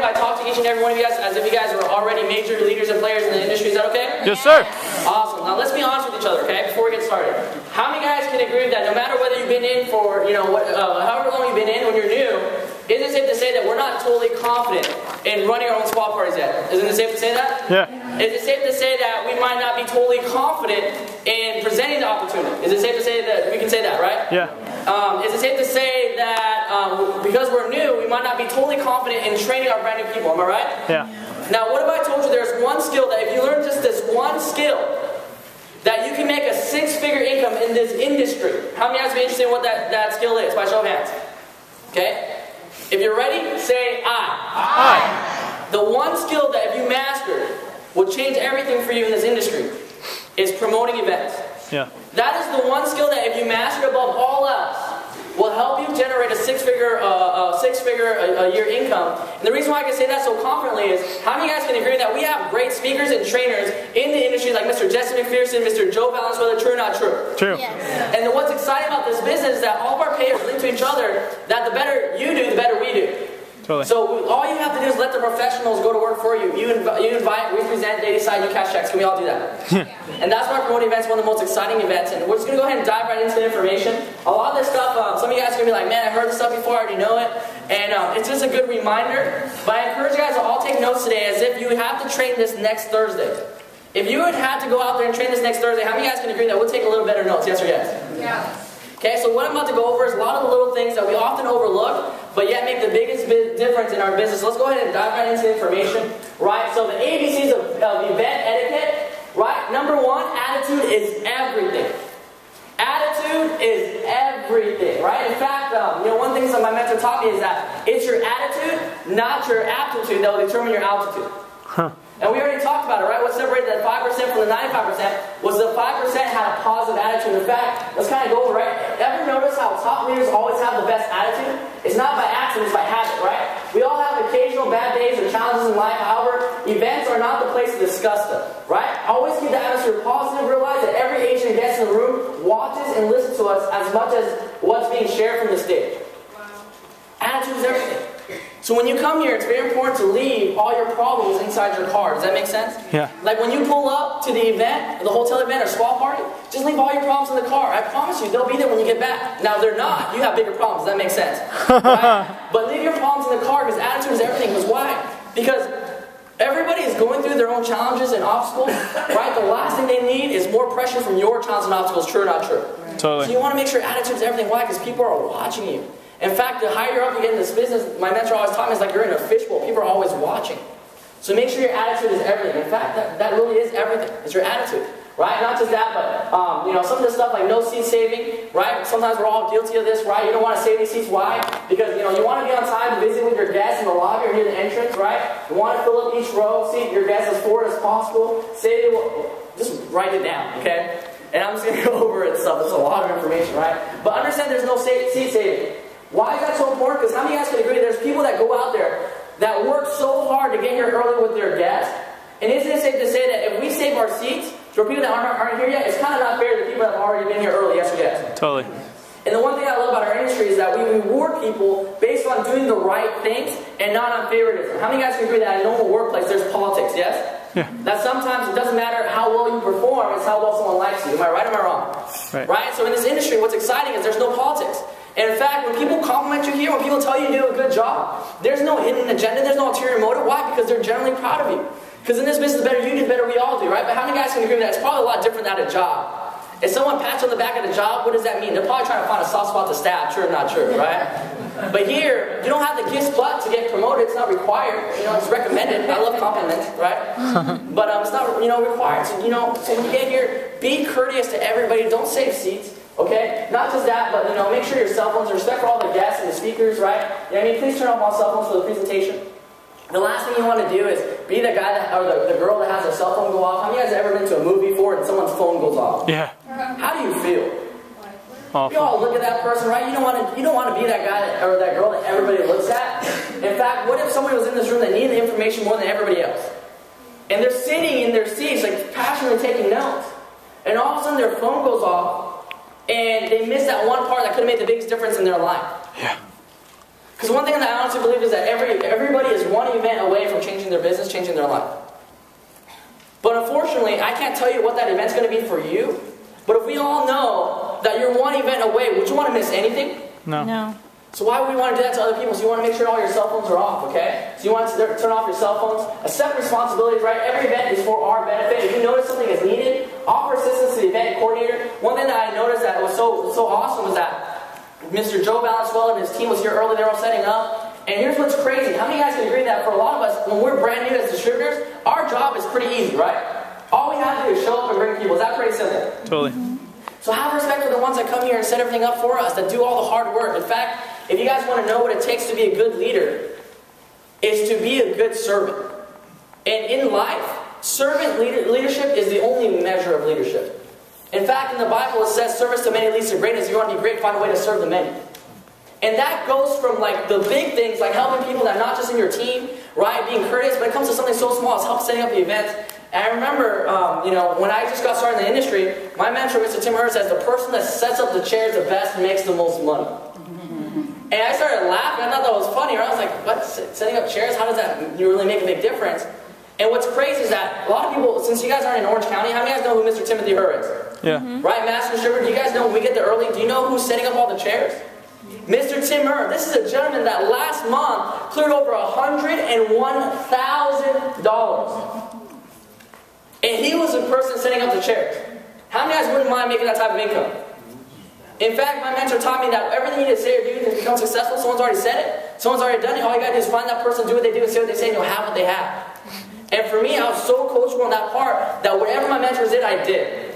If I talk to each and every one of you guys as if you guys were already major leaders and players in the industry, is that okay? Yes, sir. Awesome. Now let's be honest with each other, okay? Before we get started, how many guys can agree that no matter whether you've been in for, however long you've been in when you're new, isn't it safe to say that we're not totally confident in running our own squad parties yet? Isn't it safe to say that? Yeah. Is it safe to say that we might not be totally confident in presenting the opportunity? Is it safe to say that we can say that, right? Yeah. Is it safe to say that because we're new, we might not be totally confident in training our brand new people? Am I right? Yeah. Now, what if I told you there's one skill that if you learn just this one skill, that you can make a six-figure income in this industry? How many of you guys be interested in what that skill is? By show of hands. Okay? If you're ready, say aye. Aye. The one skill that if you mastered will change everything for you in this industry is promoting events. Yeah. That is the one skill that if you master above all else will help you generate a six-figure a year income. And the reason why I can say that so confidently is how many of you guys can agree that we have great speakers and trainers in the industry like Mr. Jesse McPherson, Mr. Joe Valance, whether true or not true? True. Yes. And then what's exciting about this business is that all of our payers link to each other, that the better you do, the better we do. Totally. So all you have to do is let the professionals go to work for you. You invite, we present, they decide, you cash checks. Can we all do that? And that's why promoting events is one of the most exciting events. And we're just going to go ahead and dive right into the information. A lot of this stuff, some of you guys are going to be like, man, I heard this stuff before, I already know it. And it's just a good reminder. But I encourage you guys to all take notes today as if you have to train this next Thursday. If you would have to go out there and train this next Thursday, how many of you guys can agree that we'll take a little better notes? Yes or yes? Yeah. Okay, so what I'm about to go over is a lot of the little things that we often overlook, but yet make the biggest difference in our business. Let's go ahead and dive right into the information. Right, so the ABCs of event etiquette. Right, number one, attitude is everything. Attitude is everything, right? In fact, one thing that my mentor taught me is that it's your attitude, not your aptitude, that will determine your altitude. Huh. And we already talked about it, right? What separated that 5% from the 95% was the 5% had a positive attitude. In fact, let's kind of go over, right? Ever notice how top leaders always have the best attitude? It's not by accident, it's by habit, right? We all have occasional bad days or challenges in life. However, events are not the place to discuss them, right? Always keep the atmosphere positive. Realize that every Asian guest in the room watches and listens to us as much as what's being shared from the stage. Wow. Attitude is everything. So when you come here, it's very important to leave all your problems inside your car. Does that make sense? Yeah. Like when you pull up to the event, the hotel event or squad party, just leave all your problems in the car. I promise you, they'll be there when you get back. Now, if they're not, you have bigger problems. Does that make sense? Right? But leave your problems in the car because attitude is everything. Because why? Because everybody is going through their own challenges and obstacles, right? The last thing they need is more pressure from your challenges and obstacles, true or not true? Totally. So you want to make sure attitude is everything. Why? Because people are watching you. In fact, the higher up you get in this business, my mentor always taught me, it's like you're in a fishbowl. People are always watching. So make sure your attitude is everything. In fact, that really is everything. It's your attitude, right? Not just that, but some of the stuff like no seat saving, right? Sometimes we're all guilty of this, right? You don't want to save these seats. Why? Because you want to be on time to visit with your guests in the lobby or near the entrance, right? You want to fill up each row, seat your guests as forward as possible. Save it. Just write it down, okay? And I'm just going to go over it and stuff. It's a lot of information, right? But understand there's no seat saving. Why is that so important? Because how many of you guys can agree there's people that go out there that work so hard to get here early with their guests, and isn't it safe to say that if we save our seats for people that aren't here yet, it's kind of not fair to the people that have already been here early, yes or yes? Totally. And the one thing I love about our industry is that we reward people based on doing the right things and not on favoritism. How many of you guys can agree that in a normal workplace there's politics, yes? Yeah. That sometimes it doesn't matter how well you perform, it's how well someone likes you. Am I right or am I wrong? Right? So in this industry, what's exciting is there's no politics. And in fact, when people compliment you here, when people tell you you do a good job, there's no hidden agenda, there's no ulterior motive. Why? Because they're generally proud of you. Because in this business, the better you do, the better we all do, right? But how many guys can agree that it's probably a lot different at a job? If someone pats you on the back of the job, what does that mean? They're probably trying to find a soft spot to stab, true or not true, right? But here, you don't have the kiss butt to get promoted. It's not required. It's recommended. I love compliments, right? But it's not, required. So, so when you get here, be courteous to everybody. Don't save seats. Okay? Not just that, but make sure your cell phones, respect for all the guests and the speakers, right? Please turn off all cell phones for the presentation. The last thing you want to do is be the guy or the girl that has their cell phone go off. How many of you guys have ever been to a movie before and someone's phone goes off? Yeah. How do you feel? Awful. You all look at that person, right? You don't want to be that guy or that girl that everybody looks at. In fact, what if somebody was in this room that needed the information more than everybody else? And they're sitting in their seats, like passionately taking notes. And all of a sudden their phone goes off and they miss that one part that could have made the biggest difference in their life. Yeah. Because one thing that I honestly believe is that everybody is one event away from changing their business, changing their life. But unfortunately, I can't tell you what that event's going to be for you. But if we all know that you're one event away, would you want to miss anything? No. So why would we want to do that to other people? So you want to make sure all your cell phones are off, okay? So you want to turn off your cell phones. Accept responsibilities, right? Every event is for our benefit. If you notice something is needed, offer assistance to the event coordinator. One thing that I noticed that was so awesome was that Mr. Joe Valenzuela and his team was here early. They were all setting up. And here's what's crazy. How many guys can agree that for a lot of us, when we're brand new as distributors, our job is pretty easy, right? All we have to do is show up and bring people. Is that pretty simple? Totally. So have respect for the ones that come here and set everything up for us, that do all the hard work. In fact, if you guys want to know what it takes to be a good leader, is to be a good servant. And in life, servant leadership is the only measure of leadership. In fact, in the Bible it says, service to many leads to greatness. If you want to be great, find a way to serve the many. And that goes from like the big things, like helping people that are not just in your team, right? Being courteous, but it comes to something so small as help setting up the events. And I remember, when I just got started in the industry, my mentor, Mr. Tim Hurd, says the person that sets up the chairs the best makes the most money. And I started laughing. I thought that was funny. Or I was like, what? Setting up chairs? How does that really make a big difference? And what's crazy is that a lot of people, since you guys aren't in Orange County, how many of you guys know who Mr. Timothy Hurd is? Yeah. Right, Master Distributor? Do you guys know when we get there early, do you know who's setting up all the chairs? Mr. Tim Hurd. This is a gentleman that last month cleared over $101,000. And he was the person setting up the chairs. How many guys wouldn't mind making that type of income? In fact, my mentor taught me that everything you need to say or do to become successful, someone's already said it. Someone's already done it. All you got to do is find that person, do what they do, and say what they say, and you'll have what they have. And for me, I was so coachable on that part that whatever my mentors did, I did.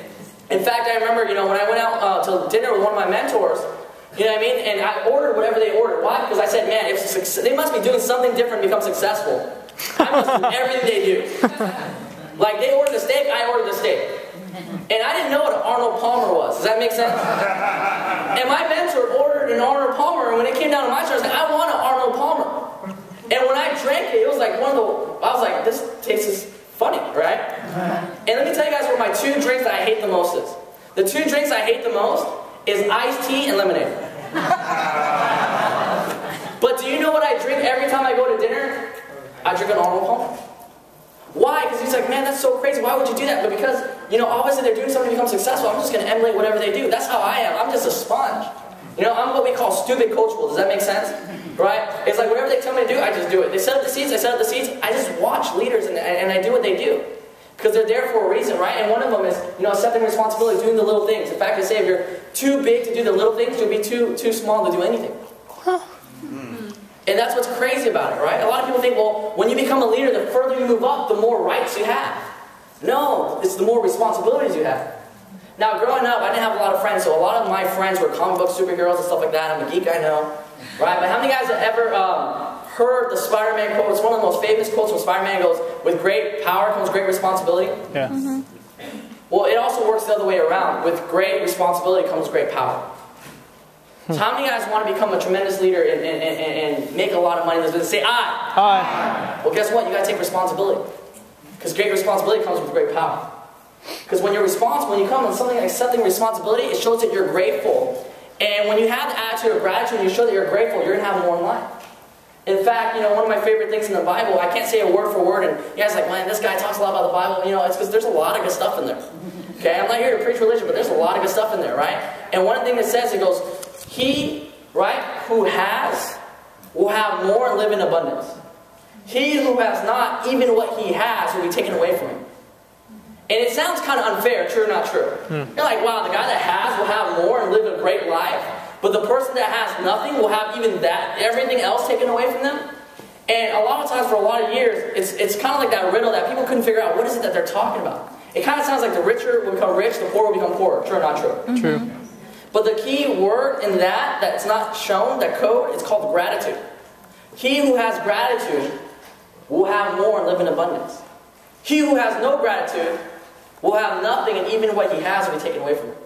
In fact, I remember, when I went out to dinner with one of my mentors, you know what I mean? And I ordered whatever they ordered. Why? Because I said, man, they must be doing something different to become successful. I must do everything they do. Like, they ordered the steak, I ordered the steak. And I didn't know what an Arnold Palmer was. Does that make sense? And my mentor ordered an Arnold Palmer, and when it came down to my turn, I was like, I want an Arnold Palmer. And when I drank it, it was like I was like, this tastes funny, right? And let me tell you guys what my two drinks that I hate the most is. The two drinks I hate the most is iced tea and lemonade. But do you know what I drink every time I go to dinner? I drink an Arnold Palmer. Why? Because he's like, man, that's so crazy. Why would you do that? But because, obviously they're doing something to become successful. I'm just going to emulate whatever they do. That's how I am. I'm just a sponge. I'm what we call stupid coachable. Does that make sense? Right? It's like whatever they tell me to do, I just do it. They set up the seats, I set up the seats. I just watch leaders and I do what they do. Because they're there for a reason, right? And one of them is, accepting responsibility, doing the little things. In fact, they say if you're too big to do the little things, you'll be too small to do anything. And that's what's crazy about it, right? A lot of people think, well, when you become a leader, the further you move up, the more rights you have. No, it's the more responsibilities you have. Now, growing up, I didn't have a lot of friends, so a lot of my friends were comic book superheroes and stuff like that. I'm a geek, I know. Right? But how many guys have ever heard the Spider-Man quote? It's one of the most famous quotes from Spider-Man. It goes, with great power comes great responsibility. Yeah. Well, it also works the other way around. With great responsibility comes great power. So how many guys want to become a tremendous leader and make a lot of money in this business? Say, I. Aye. Well, guess what? You got to take responsibility. Because great responsibility comes with great power. Because when you're responsible, when you come on something like accepting responsibility, it shows that you're grateful. And when you have the attitude of gratitude and you show that you're grateful, you're going to have more in life. In fact, one of my favorite things in the Bible, I can't say it word for word, and you guys are like, man, this guy talks a lot about the Bible. It's because there's a lot of good stuff in there. Okay, I'm not here to preach religion, but there's a lot of good stuff in there, right? And one thing that says, it goes, he, right, who has, will have more and live in abundance. He who has not, even what he has, will be taken away from him. And it sounds kind of unfair, true or not true? You're like, wow, the guy that has will have more and live a great life, but the person that has nothing will have even that, everything else taken away from them. And a lot of times, for a lot of years, it's kind of like that riddle that people couldn't figure out, what is it that they're talking about? It kind of sounds like the richer will become rich, the poor will become poor. True or not true? True. But the key word in that's not shown, that code, it's called gratitude. He who has gratitude will have more and live in abundance. He who has no gratitude will have nothing, and even what he has will be taken away from him.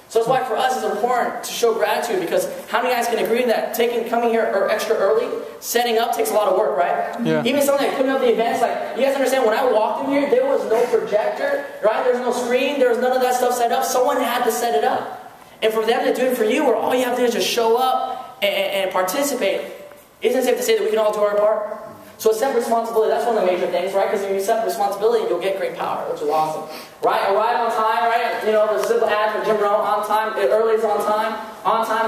So that's why for us it's important to show gratitude, because how many guys can agree that coming here extra early, setting up takes a lot of work, right? Yeah. Even something like putting up the events, like, you guys understand, when I walked in here, there was no projector, right? There was no screen, there was none of that stuff set up. Someone had to set it up. And for them to do it for you, where all you have to do is just show up and participate, Isn't it safe to say that we can all do our part? So accept responsibility, that's one of the major things, right? Because if you accept responsibility, you'll get great power, which is awesome. Right? Arrive on time, right? You know, the simple ad for Jim Rohn, on time, early is on time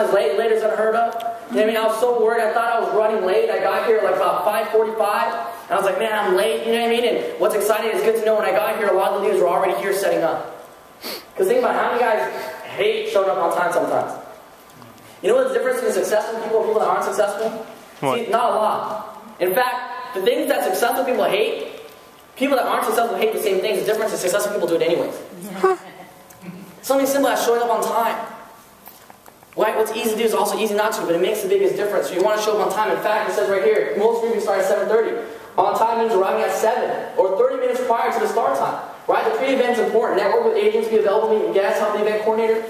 is late, late is unheard of. You know what I mean? I was so worried, I thought I was running late. I got here like about 5:45, and I was like, man, I'm late, you know what I mean? And what's exciting is good to know when I got here, a lot of the leaders were already here setting up. Because think about it, how many guys hate showing up on time sometimes? You know what's the difference between successful people and people that aren't successful? What? See, not a lot. In fact, the things that successful people hate, people that aren't successful hate the same things. The difference is successful people do it anyways. Something simple as showing up on time. Right? What's easy to do is also easy not to, but it makes the biggest difference. So you want to show up on time. In fact, it says right here, most meetings start at 7:30. On time means arriving at 7 or 30 minutes prior to the start time. Right? The pre-event is important. Network with agents, be available, meet guests, help the event coordinator.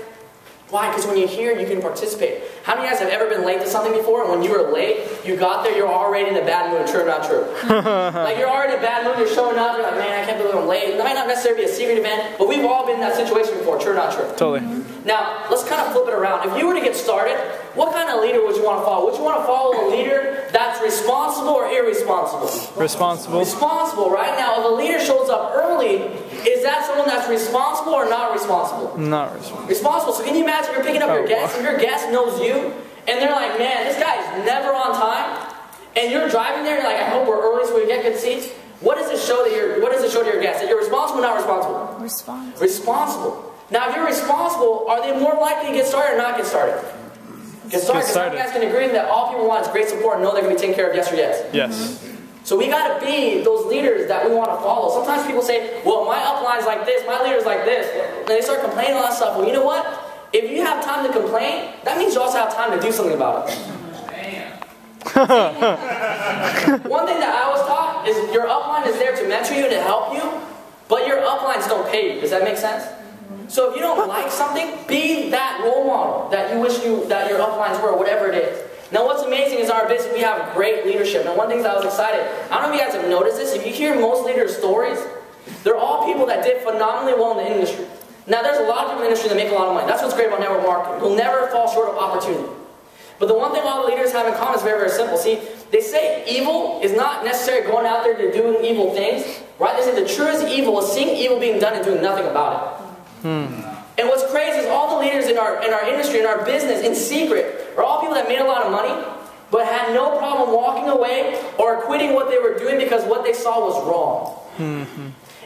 Why? Because when you're here, you can participate. How many of you guys have ever been late to something before, and when you were late, you got there, you're already in a bad mood? True or not true? Like, you're already in a bad mood, you're showing up, you're like, man, I can't believe I'm late. It might not necessarily be a secret event, but we've all been in that situation before. True or not true? Totally. Now, let's kind of flip it around. If you were to get started, what kind of leader would you want to follow? Would you want to follow a leader that's responsible or irresponsible? Responsible. Responsible, right? Now, if a leader shows up early, is that someone that's responsible or not responsible? Not responsible. Responsible. So can you imagine you're picking up your guest, and your guest knows you, and they're like, man, this guy's never on time, and you're driving there, and you're like, I hope we're early so we get good seats. What does it show to your guests? That you're responsible or not responsible? Responsible. Responsible. Now, if you're responsible, are they more likely to get started or not get started? Get started. Because you guys can agree that all people want is great support and know they're going to be taken care of, yes or yes? Yes. So we got to be those leaders that we want to follow. Sometimes people say, well, my upline's like this, my leader's like this. And they start complaining all that stuff. Well, you know what? If you have time to complain, that means you also have time to do something about it. One thing that I was taught is your upline is there to mentor you and to help you, but your uplines don't pay you. Does that make sense? So if you don't like something, be that role model that you wish that your uplines were, whatever it is. Now what's amazing is in our business we have great leadership. And one thing that I was excited, I don't know if you guys have noticed this, if you hear most leaders' stories, they're all people that did phenomenally well in the industry. Now there's a lot of people in the industry that make a lot of money. That's what's great about network marketing. You'll never fall short of opportunity. But the one thing all the leaders have in common is very, very simple. See, they say evil is not necessarily going out there to doing evil things. Right? They say the truest evil is seeing evil being done and doing nothing about it. And what's crazy is all the leaders in our industry, in our business, in Seacret, are all people that made a lot of money, but had no problem walking away or quitting what they were doing because what they saw was wrong.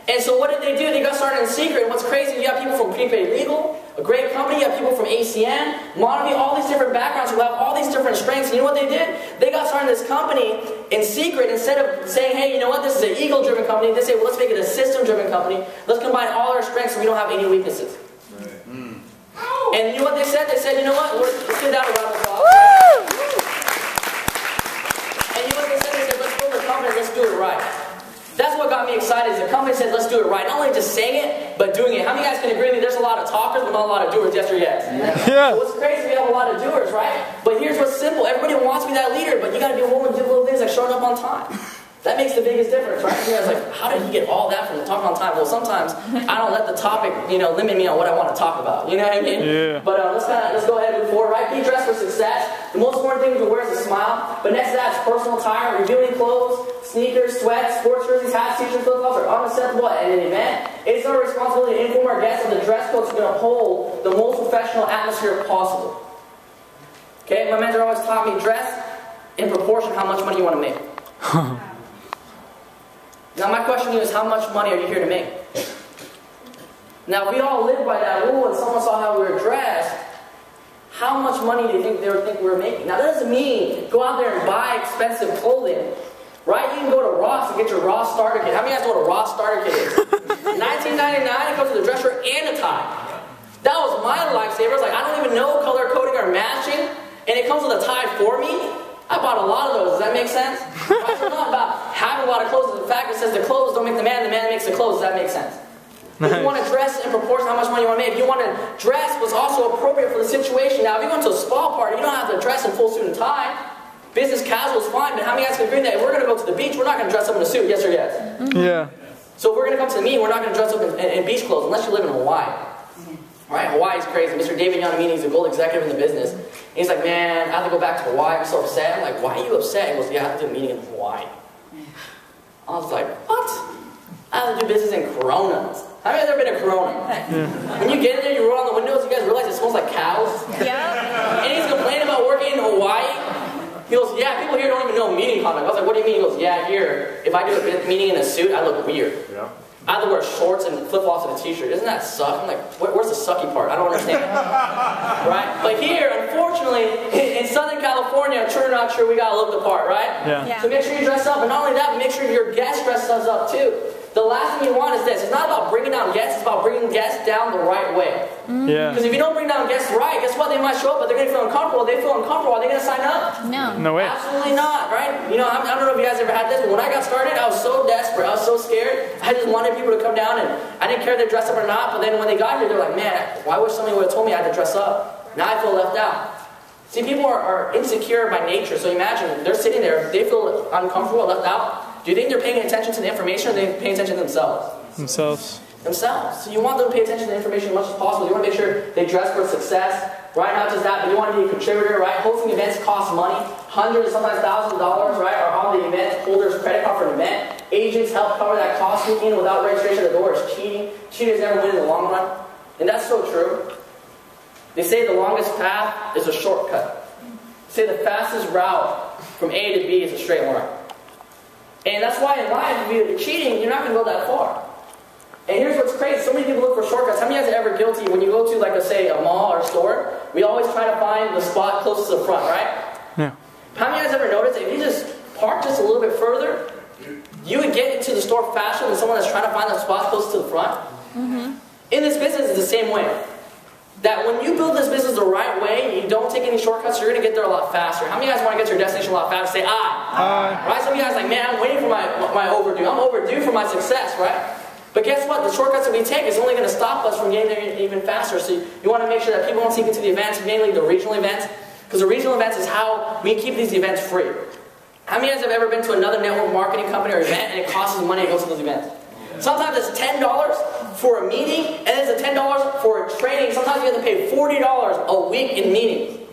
And so what did they do? They got started in Seacret. And what's crazy, you have people from Prepaid Legal, a great company, you have people from ACN, Monavie, all these different backgrounds who have all these different strengths. And you know what they did? They got started in this company in Seacret. Instead of saying, hey, you know what, this is an ego-driven company, they say, well, let's make it a system-driven company. Let's combine all our strengths so we don't have any weaknesses. And you know what they said? They said, you know what, let's give that a round of applause. And you know what they said? They said, let's build a company, let's do it right. That's what got me excited is the company said, let's do it right. Not only just saying it, but doing it. How many guys can agree with me? There's a lot of talkers, but not a lot of doers. Yes or yes? Yeah. So what's crazy, we have a lot of doers, right? But here's what's simple. Everybody wants to be that leader, but you got to be willing to do little things like showing up on time. That makes the biggest difference, right? You guys are like, how did he get all that from talking on time? Well, sometimes I don't let the topic, limit me on what I want to talk about. You know what I mean? Yeah. But let's go ahead and move forward, right? Be dressed for success. The most important thing to wear is a smile. But next to that is personal attire, revealing clothes, sneakers, sweats, sports jerseys, hats, t-shirts, flip-flops are unacceptable at an event. It's our responsibility to inform our guests of the dress codes to uphold the most professional atmosphere possible. Okay, my mentor always taught me dress in proportion to how much money you want to make. Now my question to you is, how much money are you here to make? Now if we all live by that rule and someone saw how we were dressed, how much money do you think they would think we were making? Now that doesn't mean go out there and buy expensive clothing. Right? You can go to Ross and get your Ross starter kit. How many of you guys know what a Ross starter kit is? $19.99, it comes with a dress shirt and a tie. That was my lifesaver. I was like, I don't even know color coding or matching, and it comes with a tie for me. I bought a lot of those. Does that make sense? It's not about having a lot of clothes. The fact that says the clothes don't make the man makes the clothes. Does that make sense? Nice. If you want to dress in proportion to how much money you want to make, if you want to dress what's also appropriate for the situation. Now, if you go to a spa party, you don't have to dress in full suit and tie. Business casual is fine, but how many guys can agree that if we're going to go to the beach, we're not going to dress up in a suit, yes or yes? Yeah. So if we're going to come to the meeting, we're not going to dress up in beach clothes unless you live in Hawaii. Right? Hawaii's crazy. Mr. David Yanamini, he's a gold executive in the business. And he's like, man, I have to go back to Hawaii. I'm so upset. I'm like, why are you upset? He goes, yeah, I have to do a meeting in Hawaii. I was like, what? I have to do business in Corona. How many of you ever been to Corona? When you get in there, you roll on the windows, you guys realize it smells like cows? Yeah. And he's complaining about working in Hawaii. He goes, yeah, people here don't even know meeting conduct. I was like, what do you mean? He goes, yeah, here, if I do a meeting in a suit, I look weird. Yeah. I have to wear shorts and flip-flops and a t-shirt. Doesn't that suck? I'm like, where's the sucky part? I don't understand. Right? But here, unfortunately, in Southern California, true or not true, we gotta look the part, right? Yeah. So make sure you dress up, and not only that, but make sure your guest dresses up too. The last thing you want is this. It's not about bringing down guests, it's about bringing guests down the right way. Yeah. Because if you don't bring down guests right, guess what? They might show up, but they're going to feel uncomfortable. If they feel uncomfortable, are they going to sign up? No. No way. Absolutely not, right? You know, I don't know if you guys ever had this, but when I got started, I was so desperate. I was so scared. I just wanted people to come down, and I didn't care if they dressed up or not. But then when they got here, they're like, man, I wish somebody would have told me I had to dress up. Now I feel left out. See, people are insecure by nature. So imagine, they're sitting there, they feel uncomfortable, left out. Do you think they're paying attention to the information, or are they paying attention to themselves? Themselves. So you want them to pay attention to the information as much as possible. You want to make sure they dress for success, right? Not just that, but you want to be a contributor, right? Hosting events costs money, hundreds, sometimes thousands of dollars, right? Or on the event holder's credit card for an event. Agents help cover that cost. Sneaking in without registration at the door is cheating. Cheaters never win in the long run. And that's so true. They say the longest path is a shortcut. They say the fastest route from A to B is a straight line. And that's why in life, if you're cheating, you're not going to go that far. And here's what's crazy. So many people look for shortcuts. How many of you guys are ever guilty when you go to, like, let's say, a mall or a store? We always try to find the spot closest to the front, right? Yeah. How many of you guys ever noticed that if you just park just a little bit further, you would get into the store faster than someone that's trying to find the spot closest to the front? Mm-hmm. In this business, it's the same way. That when you build this business the right way, you don't take any shortcuts, you're going to get there a lot faster. How many of you guys want to get to your destination a lot faster? Say, I. Right? Some of you guys are like, man, I'm waiting for my overdue. I'm overdue for my success, right? But guess what? The shortcuts that we take is only going to stop us from getting there even faster. So you want to make sure that people don't sneak into the events, mainly the regional events. Because the regional events is how we keep these events free. How many of you guys have ever been to another network marketing company or event and it costs you money to go to those events? Sometimes it's $10 for a meeting, and it's $10 for a training. Sometimes you have to pay $40 a week in meetings.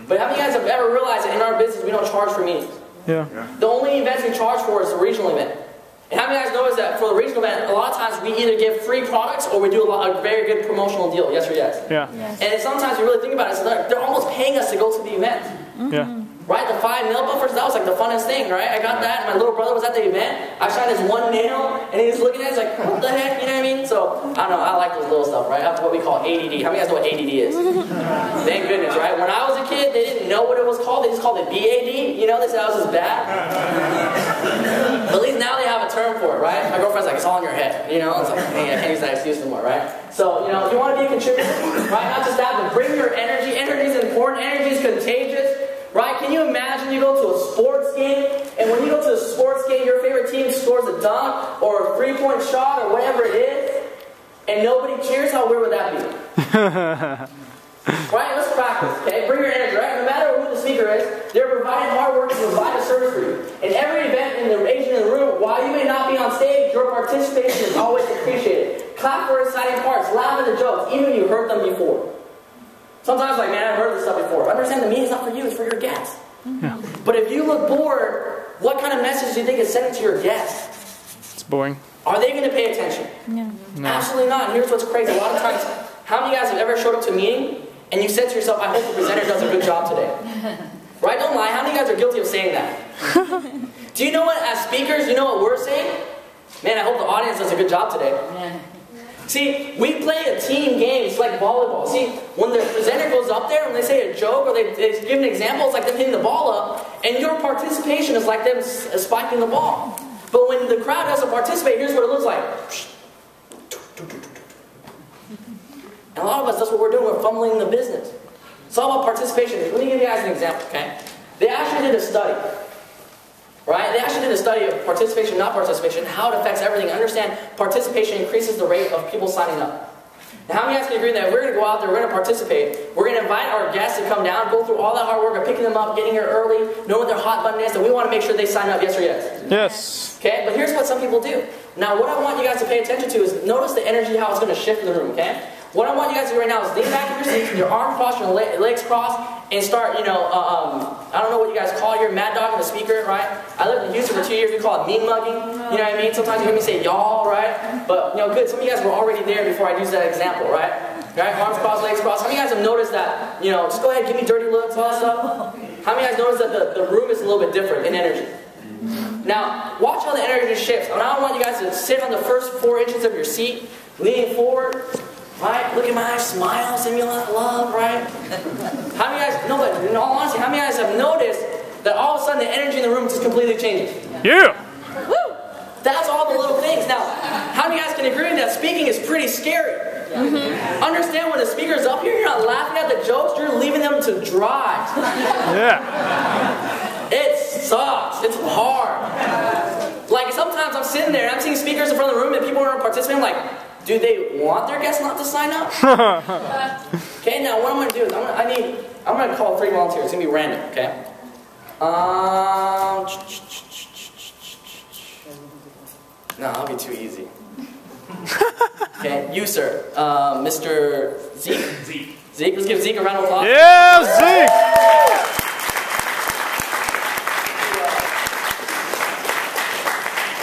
But how many of you guys have ever realized that in our business we don't charge for meetings? Yeah. The only events we charge for is the regional event. And how many of you guys notice that for the regional event, a lot of times we either give free products or we do a very good promotional deal. Yes or yes? Yeah. Yes. And sometimes you really think about it, so they're almost paying us to go to the event. Mm-hmm. Yeah. Right? The 5 nail buffers, that was like the funnest thing, right? I got that, and my little brother was at the event. I shined his one nail, and he was looking at it, he's like, what the heck? You know what I mean? So, I don't know, I like those little stuff, right? That's what we call ADD. How many of you guys know what ADD is? Thank goodness, right? When I was a kid, they didn't know what it was called. They just called it BAD. You know, they said I was just bad. But at least now they have a term for it, right? My girlfriend's like, it's all in your head. You know, it's like, hey, I can't use that excuse anymore, right? So, you know, if you want to be a contributor, right? Not just that, but bring your energy. Energy is important. Energy is contagious. Right? Can you imagine you go to a sports game, and when you go to a sports game, your favorite team scores a dunk, or a three-point shot, or whatever it is, and nobody cheers? How weird would that be? Right? Let's practice, okay? Bring your energy, right? No matter who the speaker is, they're providing hard work to provide a service for you. In every event, in the agent in the room, while you may not be on stage, your participation is always appreciated. Clap for exciting parts, laugh at the jokes, even if you heard them before. Sometimes, like, man, I've heard this stuff before. Understand the meeting's not for you, it's for your guests. Yeah. But if you look bored, what kind of message do you think is sent to your guests? It's boring. Are they going to pay attention? No. Absolutely not. And here's what's crazy. A lot of times, how many of you guys have ever showed up to a meeting and you said to yourself, I hope the presenter does a good job today? Right? Don't lie. How many of you guys are guilty of saying that? Do you know what, as speakers, you know what we're saying? Man, I hope the audience does a good job today. Yeah. See, we play a team game. It's like volleyball. See, when the presenter goes up there and they say a joke or they give an example, it's like them hitting the ball up, and your participation is like them spiking the ball. But when the crowd doesn't participate, here's what it looks like. And a lot of us, that's what we're doing. We're fumbling in the business. It's all about participation. Let me give you guys an example, okay? They actually did a study. Right? They actually did a study of participation, not participation, how it affects everything. Understand, participation increases the rate of people signing up. Now, how many of you guys can agree that if we're going to go out there, we're going to participate, we're going to invite our guests to come down, go through all that hard work of picking them up, getting here early, knowing what their hot button is, and we want to make sure they sign up, yes or yes? Yes. Okay, but here's what some people do. Now, what I want you guys to pay attention to is notice the energy, how it's going to shift in the room, okay? What I want you guys to do right now is lean back in your seats with your arms crossed, your legs crossed, and start, I don't know what you guys call your mad dog and the speaker, right? I lived in Houston for 2 years. We call it mean mugging. You know what I mean? Sometimes you hear me say y'all, right? But, good. Some of you guys were already there before I used that example, right? Right? Arms crossed, legs crossed. How many of you guys have noticed that, just go ahead, give me dirty looks, all that stuff? How many of you guys noticed that the room is a little bit different in energy? Now, watch how the energy shifts. And I want you guys to sit on the first 4 inches of your seat, leaning forward, right? Look at my eyes, smile, send me love, right? How many of you guys, no, but in all honesty, how many of you guys have noticed that all of a sudden the energy in the room just completely changes? Yeah! Woo! That's all the little things. Now, how many of you guys can agree that speaking is pretty scary? Mm-hmm. Understand when the speaker's up here, you're not laughing at the jokes, you're leaving them to dry. Yeah. It sucks. It's hard. Like sometimes I'm sitting there and I'm seeing speakers in front of the room and people aren't participating. I'm like, do they want their guests not to sign up? Okay, now what I'm going to do is I'm going to call 3 volunteers. It's going to be random, okay? No, that'll be too easy. Okay, you sir, Mr. Zeke. Zeke, let's give Zeke a round of applause. Yeah, Zeke.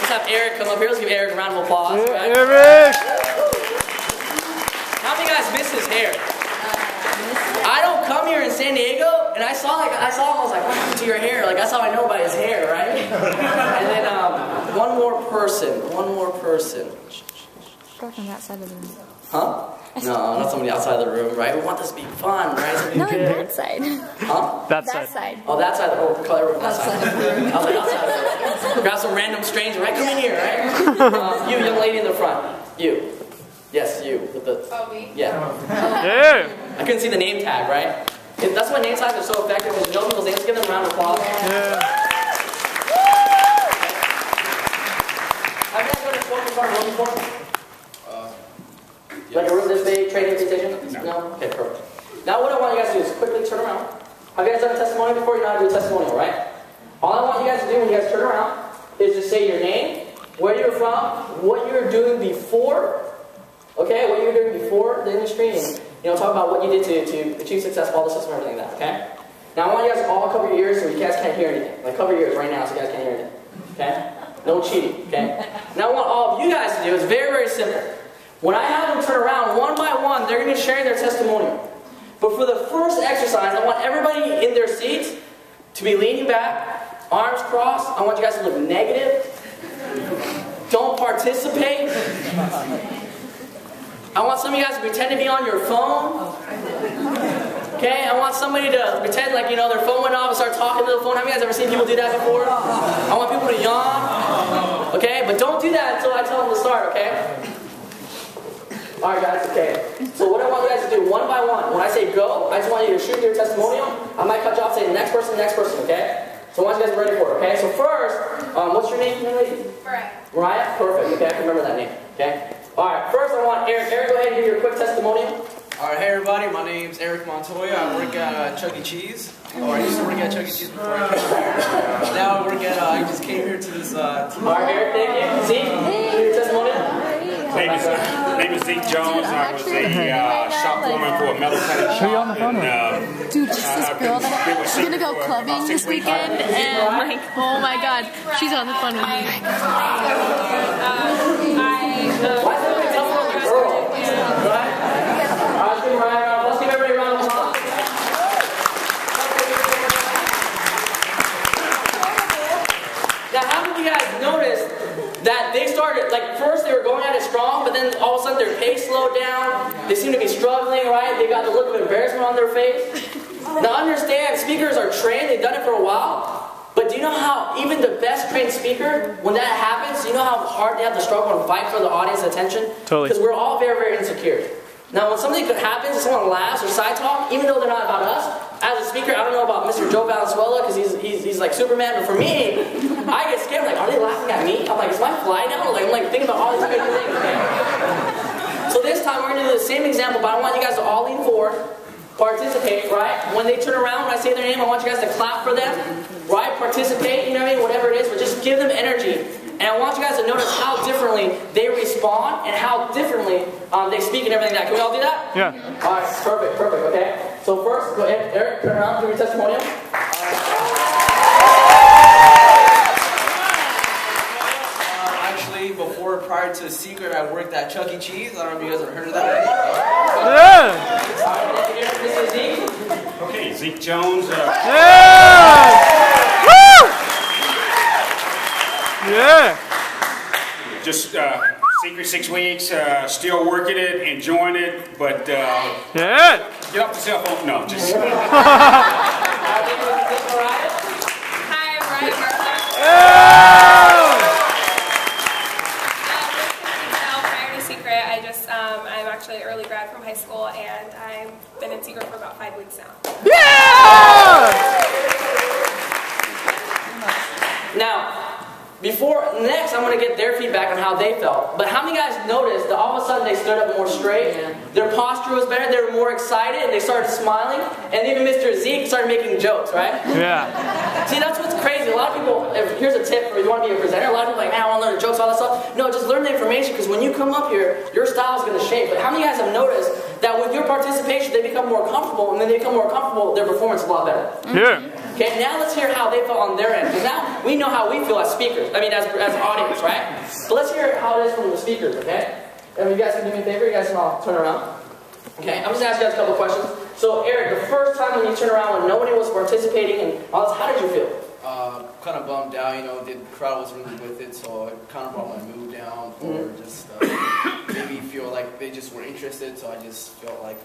Let's have Eric come up here. Let's give Eric a round of applause. Yeah, right? Eric. How many guys miss his hair? I don't come here in San Diego, and I saw him. I was like, what happened to your hair? Like that's how I know by his hair, right? And then one more person. Go from that side of the room. Huh? No, not somebody outside the room, right? We want this to be fun, right? No, that side. Huh? That That side. side. Oh, that side. Oh, color that side. I was like, outside. Grab some random stranger, right? Come in here, right? You, young lady in the front. You. Yes, you. With the. Oh, me? Yeah. Yeah. I couldn't see the name tag, right? That's why name tags are so effective. Because you know people's names. Give them a round of applause. Yeah. Have you guys heard of spoken word room before? Like a room this big, training station? No? Okay, perfect. Now what I want you guys to do is quickly turn around. Have you guys done a testimonial before? You know how to do a testimonial, right? All I want you guys to do when you guys turn around is just say your name, where you're from, what you were doing before, okay? What you were doing before the industry, and talk about what you did to achieve success, follow the system, everything like that, okay? Now I want you guys to all cover your ears so you guys can't hear anything. Like cover your ears right now so you guys can't hear anything, okay? No cheating, okay? Now what all of you guys to do is very, very simple. When I have them turn around, one by one, they're going to be sharing their testimonial. But for the first exercise, I want everybody in their seats to be leaning back, arms crossed. I want you guys to look negative. Don't participate. I want some of you guys to pretend to be on your phone. Okay, I want somebody to pretend like, their phone went off and start talking to the phone. Have you guys ever seen people do that before? I want people to yawn. Okay, but don't do that until I tell them to start, okay? Alright guys, okay. So what I want you guys to do, one by one, when I say go, I just want you to shoot your testimonial. I might cut you off, say next person, okay? So I want you guys ready for it, okay? So first, what's your name, young lady? Mariah? Perfect, okay, I can remember that name, okay? Alright, first I want Eric. Eric, go ahead and give your quick testimonial. Alright, hey everybody, my name's Eric Montoya. I work at Chuck E. Cheese. I used to work at Chuck E. Cheese before I came here. Now I work at, I just came here to this team. Alright, Eric, thank you. Zeke, give your testimonial. Name is Zeke Jones. I was a shop foreman for a metal cutting shop. Dude, just this girl that she's gonna go clubbing this weekend, and oh my god, she's on the phone with me. Why is everybody telling me girl? Right? Alright, let's give everybody a round of applause. Now, how many of you guys noticed that they started, like first they were going at it strong, but then all of a sudden their pace slowed down, they seem to be struggling, right? They got the look of embarrassment on their face. Now understand, speakers are trained, they've done it for a while, but do you know how even the best trained speaker, when that happens, do you know how hard they have to struggle and fight for the audience attention? Totally. Because we're all very, very insecure. Now when something happens, someone laughs or side talk, even though they're not about us, as a speaker, I don't know about Mr. Joe Valenzuela because he's like Superman, but for me, I get scared. Like, are they laughing at me? I'm like, is my fly down? Like, I'm like thinking about all these crazy things. Okay? So this time we're gonna do the same example, but I want you guys to all lean forward, participate, right? When they turn around, when I say their name, I want you guys to clap for them, right? Participate, you know what I mean? Whatever it is, but just give them energy and I want you guys to notice how differently they respond and how differently they speak and everything like that. Can we all do that? Yeah. All right, perfect, okay. So first, go ahead, Eric, turn around, give your testimonial. Actually, prior to Seacret, I worked at Chuck E. Cheese. I don't know if you guys have heard of that. Yeah. All right, this is Zeke. Okay, Zeke Jones. Yeah. Woo! Yeah. Just Seacret 6 weeks, still working it, enjoying it, but Yeah. get off the cell phone. No, just. Hi, I'm Ryan Martha. Prior to Seacret, I'm actually an early grad from high school, and I've been in Seacret for about 5 weeks now. Yeah. Now, next I'm going to get their feedback on how they felt. But how many guys noticed that all of a sudden they stood up more straight, their posture was better, they were more excited, and they started smiling, and even Mr. Zeke started making jokes, right? Yeah. See, that's what's crazy. A lot of people, here's a tip for if you want to be a presenter, a lot of people are like, man, I want to learn the jokes, all that stuff. No, just learn the information, because when you come up here, your style is going to shape. But how many guys have noticed that with your participation, they become more comfortable, and then they become more comfortable, their performance is a lot better? Yeah. Okay, now let's hear how they felt on their end. Because now we know how we feel as speakers. I mean, as an audience, right? But let's hear how it is from the speakers, okay? And you guys can do me a favor, you guys can all turn around. Okay, I'm just going to ask you guys a couple of questions. So, Eric, the first time when you turned around when nobody was participating and all this, how did you feel? Kind of bummed out, the crowd was really with it, so it kind of brought my mood down, or just made me feel like they just were interested, so I just felt like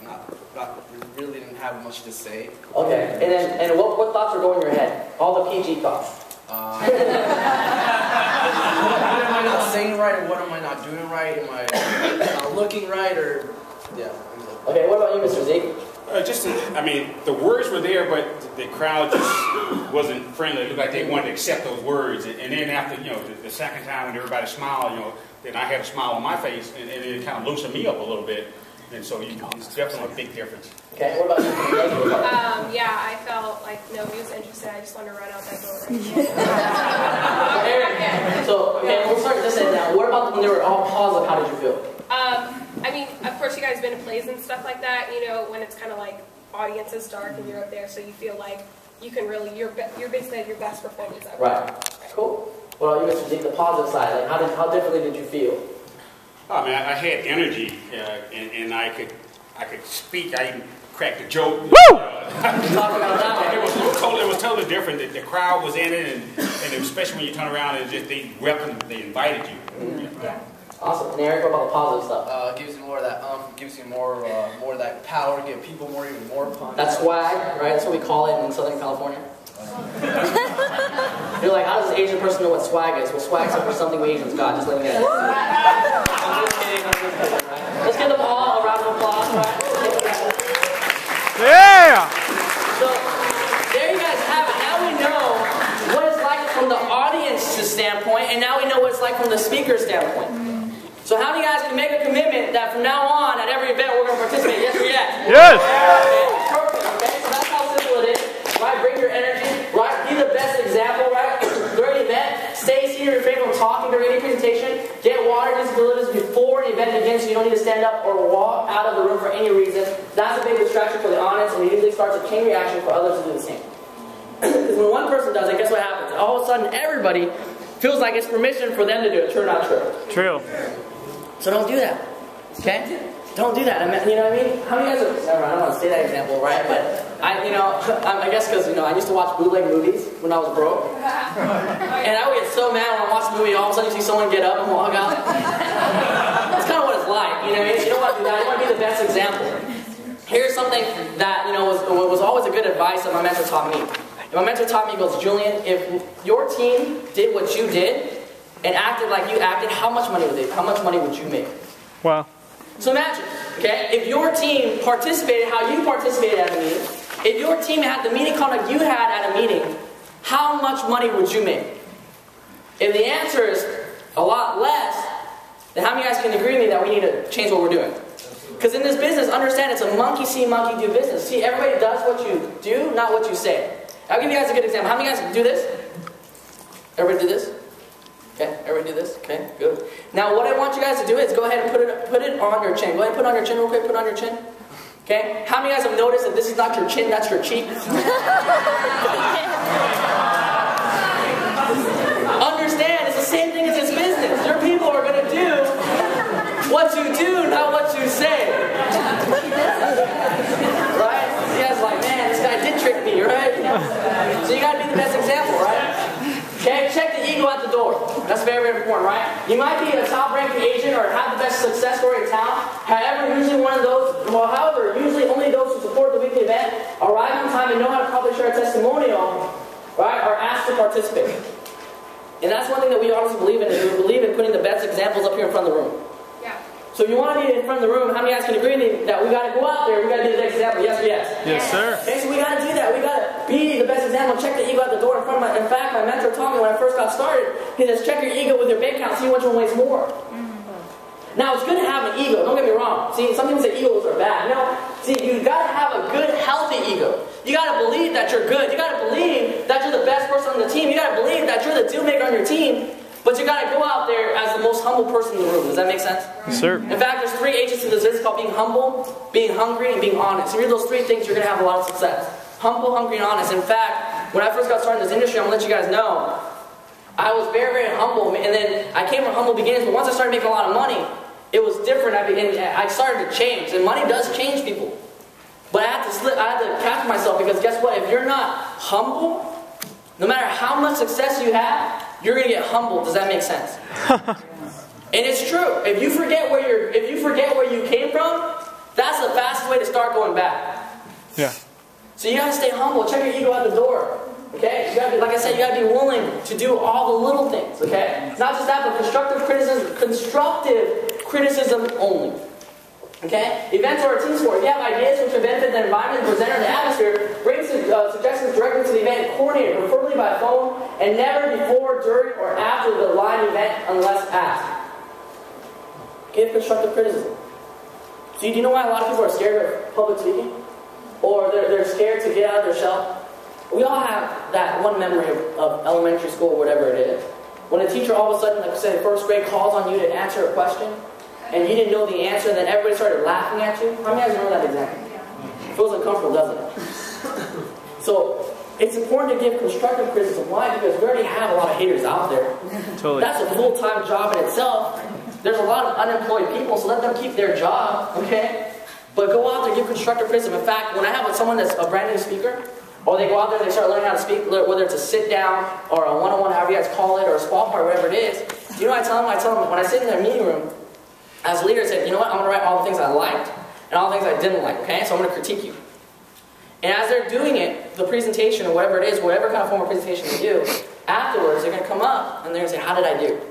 really didn't have much to say. Okay, and what thoughts are going in your head? All the PG thoughts. What am I not saying right, or what am I not doing right? Am I not looking right, or yeah. Okay, what about you, Mr. Zeke? The words were there, but the crowd just wasn't friendly. It looked like they wanted to accept those words. And then after, the second time when everybody smiled, then I had a smile on my face, and it kind of loosened me up a little bit. And so it's definitely a big difference. Okay, what about you? Yeah, I felt like nobody was interested. I just wanted to run out that door. Eric, so, we'll start this end now. What about when they were all positive? How did you feel? Of course, you guys have been to plays and stuff like that, when it's kind of like audience is dark and you're up there, so you feel like you can really, you're basically at your best performance ever. Right. Cool. What about you, Mr. Zeke, the positive side? Like, how differently did you feel? I had energy, and I could speak. I even cracked a joke. Woo! Talk about that one. It was totally different. The crowd was in it, and especially when you turn around and they welcomed, they invited you. Yeah. Awesome. And Eric, what about the positive stuff? Gives you more of that gives you more of that power, give people even more pumped. That's swag, right? That's what we call it in Southern California. You're like, how does an Asian person know what swag is? Well, swag's for something we Asians got. Just letting you know. I'm just kidding, right? Let's give them all a round of applause, right? Yeah. So, there you guys have it. Now we know what it's like from the audience's standpoint, and now we know what it's like from the speaker's standpoint. So how many guys can make a commitment that from now on, at every event, we're going to participate? Yes or yes? Yes. Okay, perfect, okay? So that's how simple it is, right? Bring your energy, right? Be the best example, right? During an event, stay seated, refrain from talking during any presentation, get water disabilities before an event begins so you don't need to stand up or walk out of the room for any reason. That's a big distraction for the audience, and it usually starts a chain reaction for others to do the same. Because when one person does it, guess what happens? All of a sudden, everybody feels like it's permission for them to do it. True or not true? True. So don't do that, okay? Don't do that. You know what I mean? How many guys are, never mind, I don't want to say that example, right? But I guess because, I used to watch bootleg movies when I was broke. And I would get so mad when I watch a movie, all of a sudden you see someone get up and walk out. That's kind of what it's like, you know what I mean? You don't want to do that. You want to be the best example. Here's something that, was always a good advice that my mentor taught me. And my mentor taught me, he goes, Julian, if your team did what you did, and acted like you acted, how much money would you make? Wow. So imagine, okay, if your team participated how you participated at a meeting, if your team had the meeting conduct you had at a meeting, how much money would you make? If the answer is a lot less, then how many guys can agree with me that we need to change what we're doing? Because in this business, understand it's a monkey see, monkey do business. See, everybody does what you do, not what you say. I'll give you guys a good example. How many guys do this? Everybody do this? Okay, everybody do this? Okay, good. Now what I want you guys to do is go ahead and put it on your chin. Go ahead and put it on your chin real quick, put it on your chin. Okay? How many of you guys have noticed that this is not your chin, that's your cheek? Understand, it's the same thing as this business. Your people are going to do what you do, not what you say. Right? You guys are like, man, this guy did trick me, right? So you got to be the best example, right? Okay, check the ego at the door. That's very, very important, right? You might be a top-ranking agent or have the best success story in town. However, usually usually only those who support the weekly event arrive on time and know how to probably share a testimonial, right, are asked to participate. And that's one thing that we always believe in, is we believe in putting the best examples up here in front of the room. Yeah. So if you want to be in front of the room, how many of you guys can agree with me that we got to go out there, we got to be the best example? Yes or yes? Yes, sir. Okay, so we got to do that. We got to be the best example. Check the ego at the door in front of in fact, my mentor taught me when I first got started, he says, check your ego with your bank account, see which one weighs more. Now, it's good to have an ego, don't get me wrong. See, some people say egos are bad. No, see, you got to have a good, healthy ego. You got to believe that you're good. You got to believe that you're the best person on the team. You got to believe that you're the deal maker on your team. But you got to go out there as the most humble person in the room. Does that make sense? Yes, sir. In fact, there's 3 H's in this business called being humble, being hungry, and being honest. If you do those 3 things, you're going to have a lot of success. Humble, hungry, and honest. In fact, when I first got started in this industry, I'm going to let you guys know, I was very, very humble. And then I came from humble beginnings, but once I started making a lot of money, it was different. I started to change. And money does change people. But I had to catch myself, because guess what? If you're not humble, no matter how much success you have, you're going to get humbled. Does that make sense? And it's true. If you forget where you came from, that's the fastest way to start going back. Yeah. So you got to stay humble. Check your ego at the door. Okay? You gotta be, like I said, you got to be willing to do all the little things. Okay? Not just that, but constructive criticism only. Okay? Events are a team sport. If you have ideas which can benefit the environment, the presenter, and the atmosphere, bring suggestions directly to the event coordinator, preferably by phone, and never before, during, or after the live event unless asked. Give constructive criticism. So do you know why a lot of people are scared of public speaking? Or they're scared to get out of their shell? We all have that one memory of elementary school or whatever it is. When a teacher all of a sudden, like say, first grade calls on you to answer a question, and you didn't know the answer, and then everybody started laughing at you. How many of you guys know that example? It feels uncomfortable, doesn't it? So, it's important to give constructive criticism. Why? Because we already have a lot of haters out there. Totally. That's a full-time job in itself. There's a lot of unemployed people, so let them keep their job, okay? But go out there and give constructive criticism. In fact, when I have someone that's a brand new speaker, or they go out there and they start learning how to speak, whether it's a sit-down, or a one-on-one, however you guys call it, or a squad part, whatever it is, you know what I tell them? I tell them, when I sit in their meeting room, as a leader, I said, you know what, I'm going to write all the things I liked, and all the things I didn't like, okay? So I'm going to critique you. And as they're doing it, the presentation, or whatever it is, whatever kind of form of presentation they do, afterwards, they're going to come up, and they're going to say, how did I do?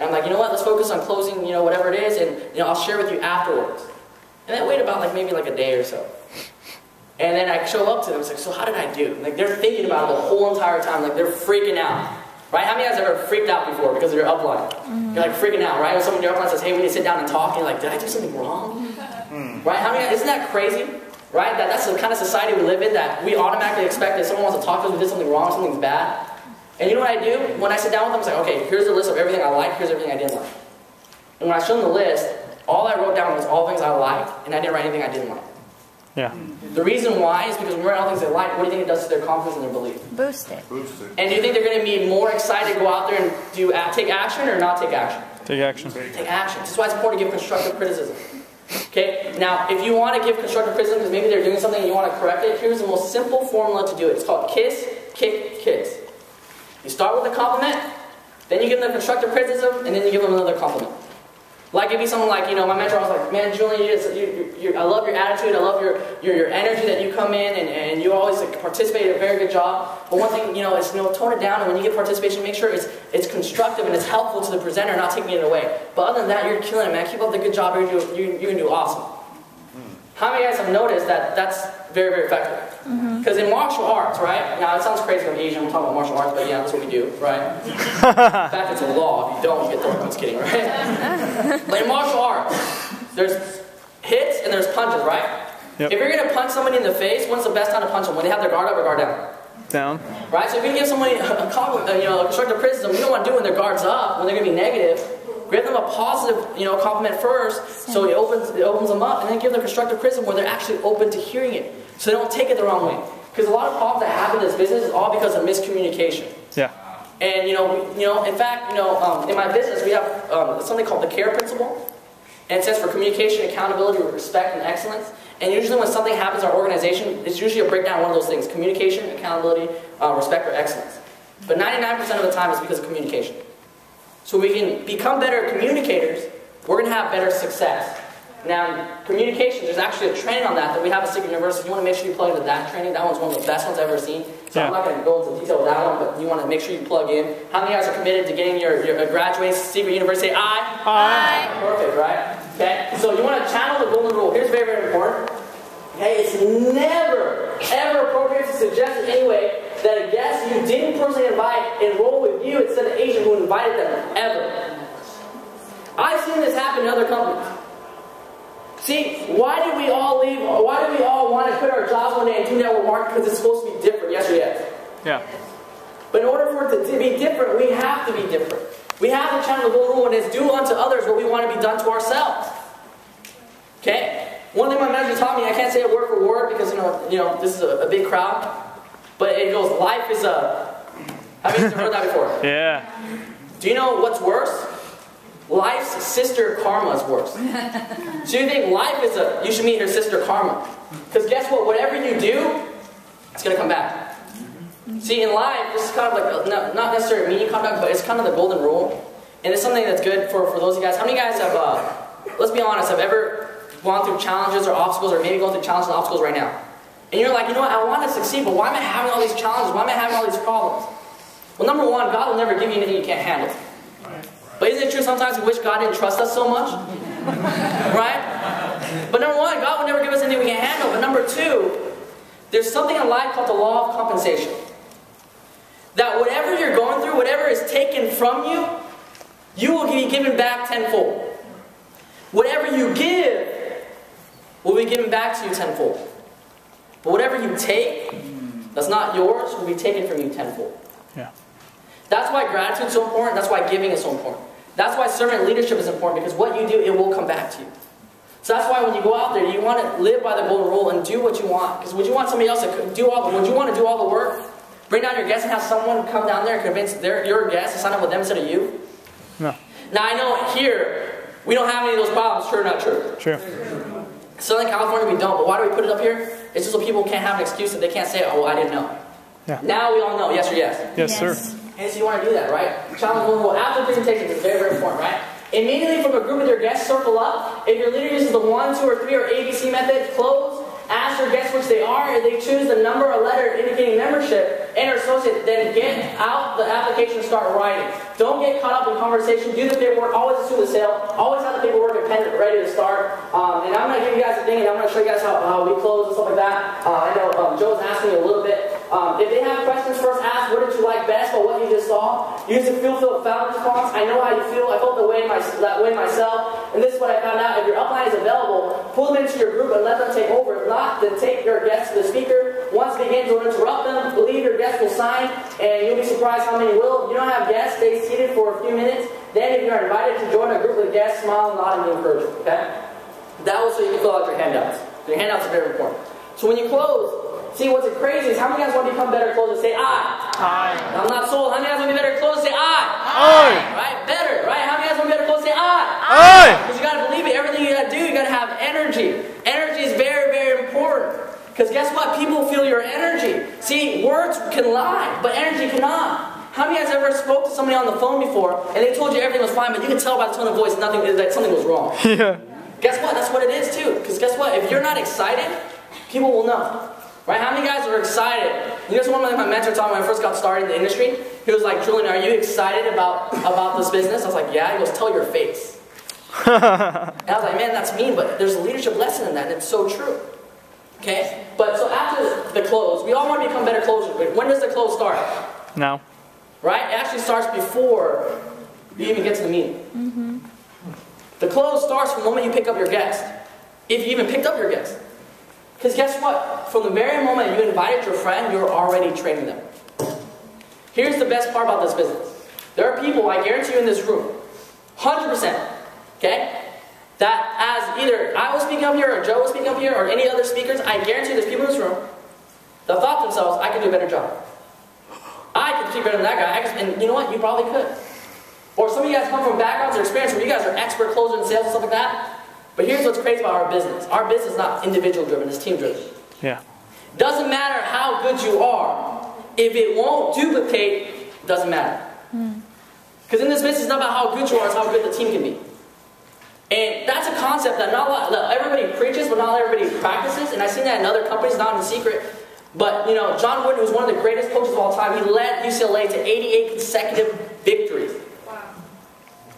And I'm like, you know what, let's focus on closing, you know, whatever it is, and, I'll share with you afterwards. And then wait about, maybe a day or so. And then I show up to them, it's like, so how did I do? They're thinking about it the whole entire time, they're freaking out. Right? How many of you guys have ever freaked out before because of your upline? You're freaking out, right? When someone in your upline says, hey, we need to sit down and talk, and you're like, did I do something wrong? Right? How many? Isn't that crazy? Right? That's the kind of society we live in, that we automatically expect that someone wants to talk to us, we did something wrong, something's bad. And you know what I do? When I sit down with them, it's like, okay, here's the list of everything I like, here's everything I didn't like. And when I show them the list, all I wrote down was all things I liked, and I didn't write anything I didn't like. Yeah. The reason why is because when we write all things they like, what do you think it does to their confidence and their belief? Boost it. And do you think they're going to be more excited to go out there and take action or not take action? Take action. Take action. That's why it's important to give constructive criticism. Okay? Now, if you want to give constructive criticism because maybe they're doing something and you want to correct it, here's the most simple formula to do it. It's called KISS, kick, kiss. You start with a compliment, then you give them constructive criticism, and then you give them another compliment. Like it'd be someone like, my mentor was like, man, Julian, I love your attitude, I love your energy that you come in, and you always participate in a very good job. But one thing, is tone it down, and when you get participation, make sure it's constructive and it's helpful to the presenter, not taking it away. But other than that, you're killing it, man. Keep up the good job, you're going to do awesome. How many of you guys have noticed that that's very, very effective? Because in martial arts, right? Now, it sounds crazy, I'm Asian, I'm talking about martial arts, but yeah, that's what we do, right? In fact, it's a law. If you don't, you get thrown. I'm just kidding, right? But in martial arts, there's hits and there's punches, right? Yep. If you're going to punch somebody in the face, when's the best time to punch them? When they have their guard up or guard down? Down. Right? So if you give somebody a compliment, a constructive criticism, you don't want to do it when their guard's up, when they're going to be negative. Give them a positive, compliment first, so it opens them up, and then give them constructive criticism where they're actually open to hearing it, so they don't take it the wrong way. Because a lot of problems that happen in this business is all because of miscommunication. Yeah. And in fact, in my business we have something called the CARE principle, and it stands for communication, accountability, respect, and excellence. And usually when something happens in our organization, it's usually a breakdown of one of those things: communication, accountability, respect, or excellence. But 99% of the time it's because of communication. So we can become better communicators, we're going to have better success. Now, communication, there's actually a training on that we have at Seacret University. You want to make sure you plug into that training. That one's one of the best ones I've ever seen. So I'm not going to go into detail with that one, but you want to make sure you plug in. How many of you guys are committed to getting your graduating Seacret University? Say aye. Aye. Perfect, right? Okay. So you want to channel the golden rule. Here's very, very important. Okay, it's never, ever appropriate to suggest in any way that a guest you didn't personally invite enroll with you instead of the agent who invited them, ever. I've seen this happen in other companies. See, why did we all leave? Why did we all want to quit our jobs one day and do network marketing? Because it's supposed to be different, yes or yes? Yeah. But in order for it to be different, we have to be different. We have to channel the golden rule, and it's do unto others what we want to be done to ourselves. Okay? One thing my manager taught me, I can't say it word for word because this is a big crowd, but it goes, life is a... Have you heard that before? Yeah. Do you know what's worse? Life's sister karma is worse. So you think life is you should meet her sister karma. Because guess what? Whatever you do, it's going to come back. See, in life, this is kind of like, not necessarily a meaning conduct, but it's kind of the golden rule. And it's something that's good for those of you guys. How many of you guys have, let's be honest, have ever gone through challenges or obstacles, or maybe going through challenges and obstacles right now? And you're like, you know what, I want to succeed, but why am I having all these challenges? Why am I having all these problems? Well, number one, God will never give you anything you can't handle. But isn't it true sometimes we wish God didn't trust us so much? Right? But number one, God will never give us anything we can't handle. But number two, there's something in life called the law of compensation. That whatever you're going through, whatever is taken from you, you will be given back tenfold. Whatever you give will be given back to you tenfold. But whatever you take that's not yours will be taken from you tenfold. Yeah. That's why gratitude is so important. That's why giving is so important. That's why servant leadership is important, because what you do, it will come back to you. So that's why when you go out there, you want to live by the golden rule and do what you want. Because would you want somebody else to do all? Would you want to do all the work? Bring down your guests and have someone come down there and convince your guests to sign up with them instead of you? No. Now I know here we don't have any of those problems. True or not true? True. Southern California we don't. But why do we put it up here? It's just so people can't have an excuse that they can't say, "Oh, well, I didn't know." Yeah. Now we all know. Yes or yes? Yes, sir. And so you want to do that, right? Challenge golden rule after the presentation is very, very important, right? Immediately from a group of your guests, circle up. If your leader uses the 1, 2, or 3 or ABC method, close. Ask your guests which they are. If they choose the number or letter indicating membership and or associate, then get out the application and start writing. Don't get caught up in conversation. Do the paperwork. Always assume the sale. Always have the paperwork and pen ready to start. And I'm going to give you guys a thing, and I'm going to show you guys how we close and stuff like that. I know Joe's asking me a little bit. If they have questions, first ask, what did you like best about what you just saw? Use the feel-filled found response. I know how you feel. I felt that way myself. And this is what I found out. If your upline is available, pull them into your group and let them take over. If not, then take your guests to the speaker. Once it begins, don't interrupt them. Believe your guests will sign, and you'll be surprised how many will. If you don't have guests, stay seated for a few minutes. Then if you're invited to join a group with guests, smile, nod, and be encouraging. Okay? That was so you can fill out your handouts. Your handouts are very important. So when you close, see what's crazy is how many guys want to become better closers? Say I. Aye. I'm not sold. How many guys want to be better closers? Say I. Aye. Right? Better. Right? How many guys want to be better closers? Say I. Aye. Because you got to believe it. Everything you got to do, you got to have energy. Energy is very, very important. Because guess what? People feel your energy. See, words can lie, but energy cannot. How many of you guys ever spoke to somebody on the phone before and they told you everything was fine, but you could tell by the tone of voice that something was wrong? Yeah. Guess what? That's what it is too. Because guess what? If you're not excited, people will know. Right? How many guys are excited? You know, one of my mentors taught me when I first got started in the industry. He was like, Julian, are you excited about this business? I was like, yeah. He goes, tell your face. And I was like, man, that's mean, but there's a leadership lesson in that, and it's so true. Okay? But so after the close, we all want to become better closers. But when does the close start? Now. Right? It actually starts before you even get to the meeting. Because guess what? From the very moment you invited your friend, you're already training them. Here's the best part about this business. There are people, I guarantee you in this room, 100%, okay? That as either I was speaking up here, or Joe was speaking up here, or any other speakers, I guarantee you there's people in this room that thought to themselves, I could do a better job. I could speak better than that guy. And you know what? You probably could. Or some of you guys come from backgrounds or experience where you guys are expert closers in sales and stuff like that. But here's what's crazy about our business. Our business is not individual driven, it's team driven. Yeah. Doesn't matter how good you are. If it won't duplicate, it doesn't matter. Because in this business, it's not about how good you are, it's how good the team can be. And that's a concept that everybody preaches, but not everybody practices. And I've seen that in other companies, not in Seacret. But, you know, John Wooden, who's one of the greatest coaches of all time, he led UCLA to 88 consecutive victories. Wow.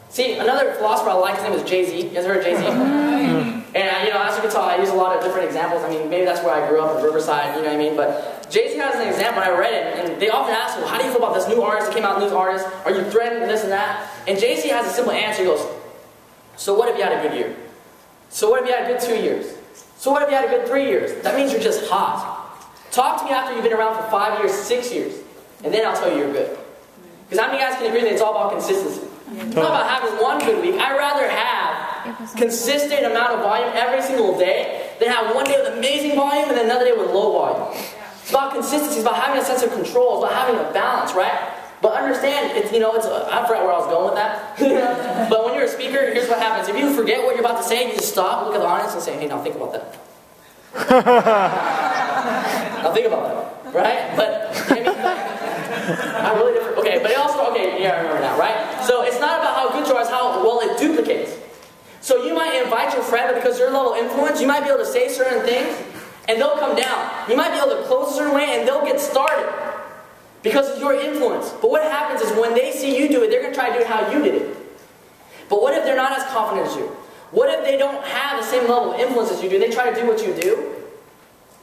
See, another philosopher I like, his name is Jay-Z. You guys heard of Jay-Z? And, you know, as you can tell, I use a lot of different examples. I mean, maybe that's where I grew up in Riverside, you know what I mean? But Jay-Z has an example, and I read it, and they often ask him, how do you feel about this new artist that came out, news artist? Are you threatened this and that? And Jay-Z has a simple answer. He goes, so what if you had a good year? So what if you had a good 2 years? So what if you had a good 3 years? That means you're just hot. Talk to me after you've been around for 5 years, 6 years, and then I'll tell you you're good. Because how many guys can agree that it's all about consistency? It's not about having one good week. I'd rather have consistent amount of volume every single day than have one day with amazing volume and then another day with low volume. It's about consistency. It's about having a sense of control. It's about having a balance, right? But understand, I forgot where I was going with that. But when you're a speaker, here's what happens. If you forget what you're about to say, you just stop, look at the audience, and say, hey, now think about that. Now think about that, right? But I mean, I really different. Okay, but it also yeah, I remember now, right? So it's not about how good you are, it's how well it duplicates. So you might invite your friend, but because you're level of influence, you might be able to say certain things, and they'll come down. You might be able to close a certain way, and they'll get started because of your influence. But what happens is when they see you do it, they're going to try to do it how you did it. But what if they're not as confident as you? What if they don't have the same level of influence as you do? They try to do what you do.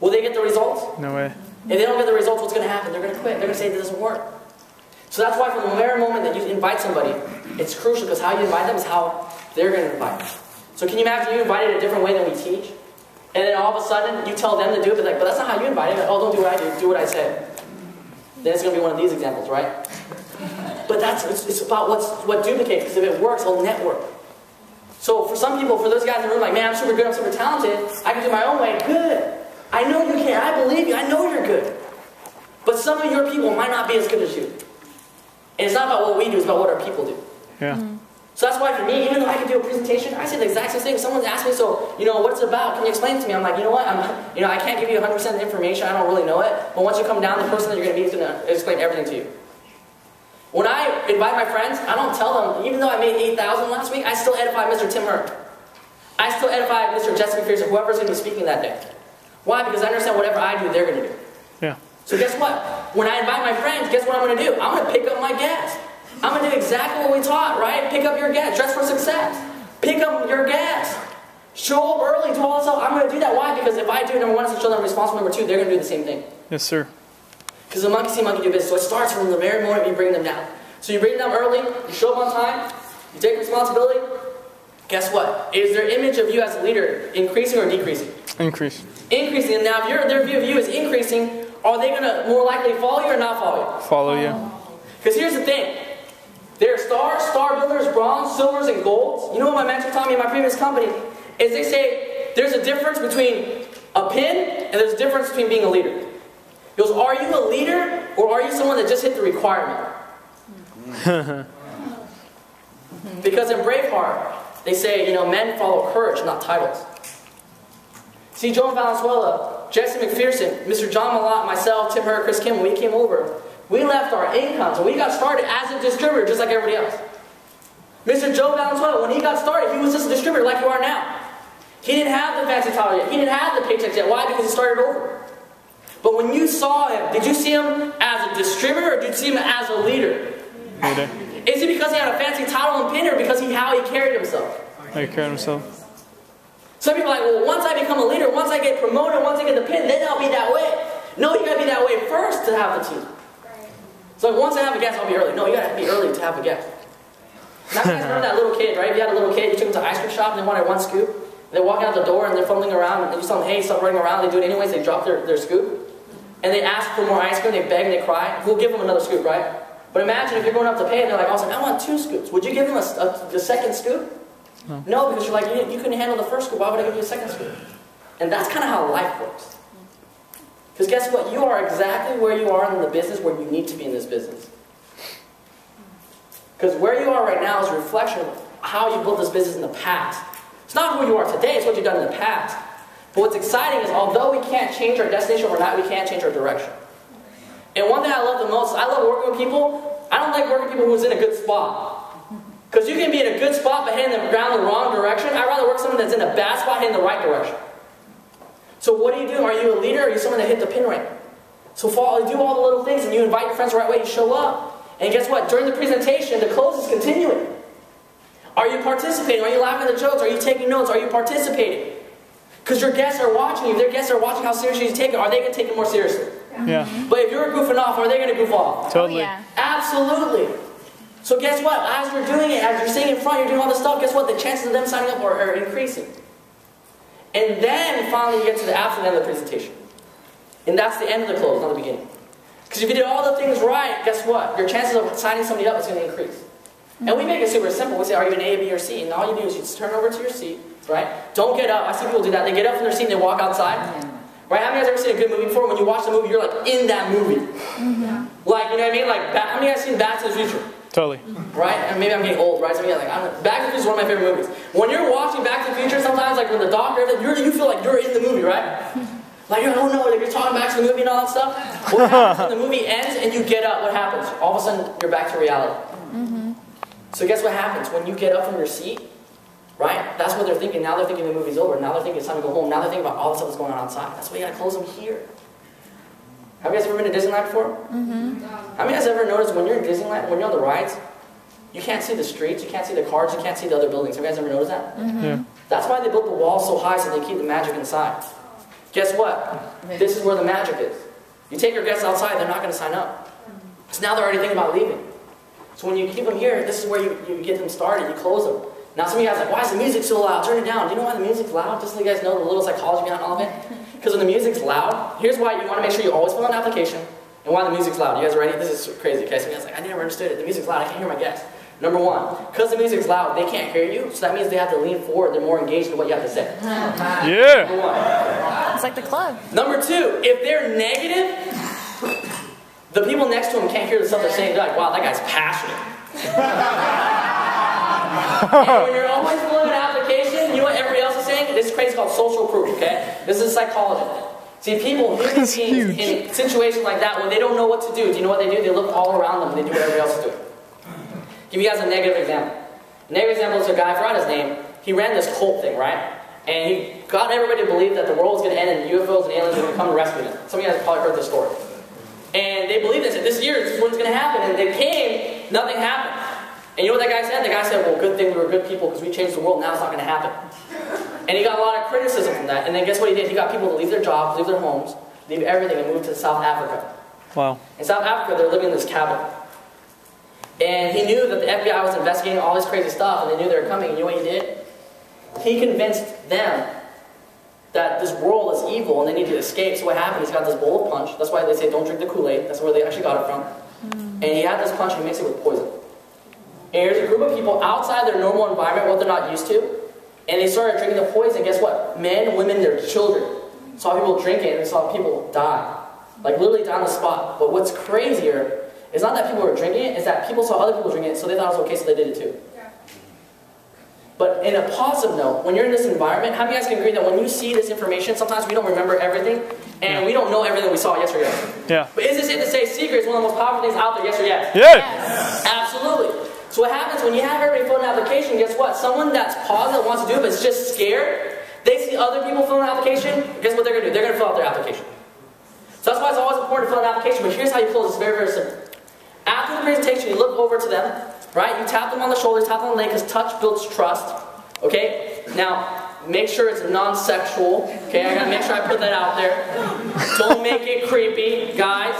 Will they get the results? No way. If they don't get the results, what's going to happen? They're going to quit. They're going to say it doesn't work. So that's why from the very moment that you invite somebody, it's crucial because how you invite them is how they're going to invite. So can you imagine you invite it a different way than we teach? And then all of a sudden you tell them to do it, but that's not how you invite it. Like, oh, don't do what I do. Do what I say. Then it's going to be one of these examples, right? But it's about what duplicates, because if it works, it'll network. So for some people, for those guys in the room, like, man, I'm super good, I'm super talented, I can do my own way, good. I know you can, I believe you, I know you're good. But some of your people might not be as good as you. And it's not about what we do, it's about what our people do. Yeah. So that's why for me, even though I can do a presentation, I say the exact same thing. Someone's asked me, so, what's it about? Can you explain it to me? I'm like, you know what, I can't give you 100% of the information, I don't really know it. But once you come down, the person that you're going to meet is going to explain everything to you. When I invite my friends, I don't tell them, even though I made 8,000 last week, I still edify Mr. Tim Hurd. I still edify Mr. Jessica Pierce or whoever's going to be speaking that day. Why? Because I understand whatever I do, they're going to do. Yeah. So guess what? When I invite my friends, guess what I'm going to do? I'm going to pick up my gas. I'm going to do exactly what we taught, right? Pick up your gas. Dress for success. Pick up your gas. Show up early. Do all this stuff. I'm going to do that. Why? Because if I do, number one, it's to show them responsible. Number two, they're going to do the same thing. Yes, sir. Because the monkey see, monkey do business. So it starts from the very moment you bring them down. So you bring them early, you show up on time, you take responsibility. Guess what? Is their image of you as a leader increasing or decreasing? Increase. Increasing. And now if their view of you is increasing, are they going to more likely follow you or not follow you? Follow you. Because here's the thing. There are star builders, bronze, silvers, and golds. You know what my mentor taught me in my previous company? Is they say there's a difference between a pin and there's a difference between being a leader. He goes, are you a leader or are you someone that just hit the requirement? Because in Braveheart, they say, men follow courage, not titles. See, Joan Valenzuela, Jesse McPherson, Mr. John Malott, myself, Tim Hurd, Chris Kim, when we came over, we left our incomes and we got started as a distributor, just like everybody else. Mr. Joe Valenzuela, when he got started, he was just a distributor like you are now. He didn't have the fancy title yet. He didn't have the paychecks yet. Why? Because he started over. But when you saw him, did you see him as a distributor or did you see him as a leader? Leader. Is it because he had a fancy title and pin or because how he carried himself? How he carried himself. Some people are like, well, once I become a leader, once I get promoted, once I get the pin, then I'll be that way. No, you gotta be that way first to have the team. So like, once I have a guest, I'll be early. No, you gotta be early to have a guest. Now you guys remember that little kid, right? If you had a little kid, you took him to an ice cream shop and they wanted one scoop. They walk out the door and they're fumbling around, and you tell them, hey, stop running around. They do it anyways. They drop their scoop. And they ask for more ice cream. They beg and they cry. We'll give them another scoop, right? But imagine if you're going up to pay and they're like, I want 2 scoops. Would you give them the second scoop? No, because you're like, you couldn't handle the first scoop. Why would I give you a second scoop? And that's kind of how life works. Because guess what? You are exactly where you are in the business where you need to be in this business. Because where you are right now is a reflection of how you built this business in the past. It's not who you are today, it's what you've done in the past. But what's exciting is although we can't change our destination overnight, we can change our direction. And one thing I love the most is I love working with people. I don't like working with people who's in a good spot. Because you can be in a good spot but heading down the wrong direction. I'd rather work with someone that's in a bad spot heading the right direction. So what do? Are you a leader or are you someone that hit the pin right? So do all the little things and you invite your friends the right way, you show up. And guess what? During the presentation, the close is continuing. Are you participating? Are you laughing at the jokes? Are you taking notes? Are you participating? Because your guests are watching you. Their guests are watching how seriously you take it. Are they going to take it more seriously? Yeah. But if you're goofing off, are they going to goof off? Totally. Oh, yeah. Absolutely. So guess what? As you're doing it, as you're sitting in front, you're doing all this stuff, guess what? The chances of them signing up are increasing. And then finally you get to the absolute end of the presentation. And that's the end of the close, not the beginning. Because if you did all the things right, guess what? Your chances of signing somebody up is going to increase. And we make it super simple. We say, are you an A, B, or C? And all you do is you just turn over to your seat, right? Don't get up. I see people do that. They get up from their seat and they walk outside. Right? How many of you guys ever seen a good movie before? When you watch the movie, you're like in that movie. Like, you know what I mean? Like, how many of you guys seen Back to the Future? Totally. Right? And maybe I'm getting old, right? So Back to the Future is one of my favorite movies. When you're watching Back to the Future, sometimes, like when the doctor, you feel like you're in the movie, right? Like, oh no, like you're talking back to the movie and all that stuff. What happens when the movie ends and you get up? What happens? All of a sudden, you're back to reality. So guess what happens? When you get up from your seat, right? That's what they're thinking. Now they're thinking the movie's over. Now they're thinking it's time to go home. Now they're thinking about all the stuff that's going on outside. That's why you got to close them here. Have you guys ever been to Disneyland before? How many of you guys ever noticed when you're in Disneyland, when you're on the rides, you can't see the streets, you can't see the cars, you can't see the other buildings. Have you guys ever noticed that? Yeah. That's why they built the walls so high so they keep the magic inside. Guess what? This is where the magic is. You take your guests outside, they're not going to sign up. So now they're already thinking about leaving. So when you keep them here, this is where you get them started, you close them. Now some of you guys are like, why is the music so loud? Turn it down. Do you know why the music's loud? Just so you guys know the little psychology behind all of it. Because when the music's loud, here's why you want to make sure you always fill out an application and why the music's loud. You guys ready? This is crazy. Okay, some of you guys are like, I never understood it. The music's loud, I can't hear my guests. Number one, because the music's loud, they can't hear you, so that means they have to lean forward, they're more engaged in what you have to say. Yeah. Number one. It's like the club. Number two, if they're negative, the people next to them can't hear the stuff they're saying. They're like, wow, that guy's passionate. And when you're always filling an application, you know what everybody else is saying? This is crazy, it's called social proof, okay? This is psychology. See, people human beings in situations like that, when they don't know what to do you know what they do? They look all around them and they do what everybody else is doing. Give you guys a negative example. A negative example is a guy, I forgot his name. He ran this cult thing, right? And he got everybody to believe that the world was going to end and UFOs and aliens were going to come and rescue them. Some of you guys have probably heard this story. And they believed this. This year, this is when it's going to happen. And they came, nothing happened. And you know what that guy said? The guy said, well, good thing we were good people because we changed the world. Now it's not going to happen. And he got a lot of criticism from that. And then guess what he did? He got people to leave their jobs, leave their homes, leave everything, and move to South Africa. Wow. In South Africa, they're living in this cabin. And he knew that the FBI was investigating all this crazy stuff, and they knew they were coming. And you know what he did? He convinced them that this world is evil and they need to escape. So what happened? He's got this bowl of punch. That's why they say don't drink the Kool-Aid. That's where they actually got it from. And he had this punch and he mixed it with poison. And here's a group of people outside their normal environment, what they're not used to. And they started drinking the poison. Guess what? Men, women, their children saw people drink it and they saw people die. Like literally die on the spot. But what's crazier is not that people were drinking it, it's that people saw other people drinking it, so they thought it was okay, so they did it too. Yeah. But in a positive note, when you're in this environment, how many of you guys can agree that when you see this information, sometimes we don't remember everything, and we don't know everything we saw yesterday? Yeah. But is this it to say Seacret is one of the most powerful things out there, yes or yes? Yes. Absolutely. So what happens when you have everybody fill an application, guess what? Someone that's positive wants to do it, but is just scared, they see other people fill an application, guess what they're going to do? They're going to fill out their application. So that's why it's always important to fill out an application, but here's how you close. It's very, very simple. After the presentation, you look over to them, right? You tap them on the shoulders, tap them on the leg, because touch builds trust, okay? Now, make sure it's non-sexual, okay? I gotta make sure I put that out there. Don't make it creepy. Guys,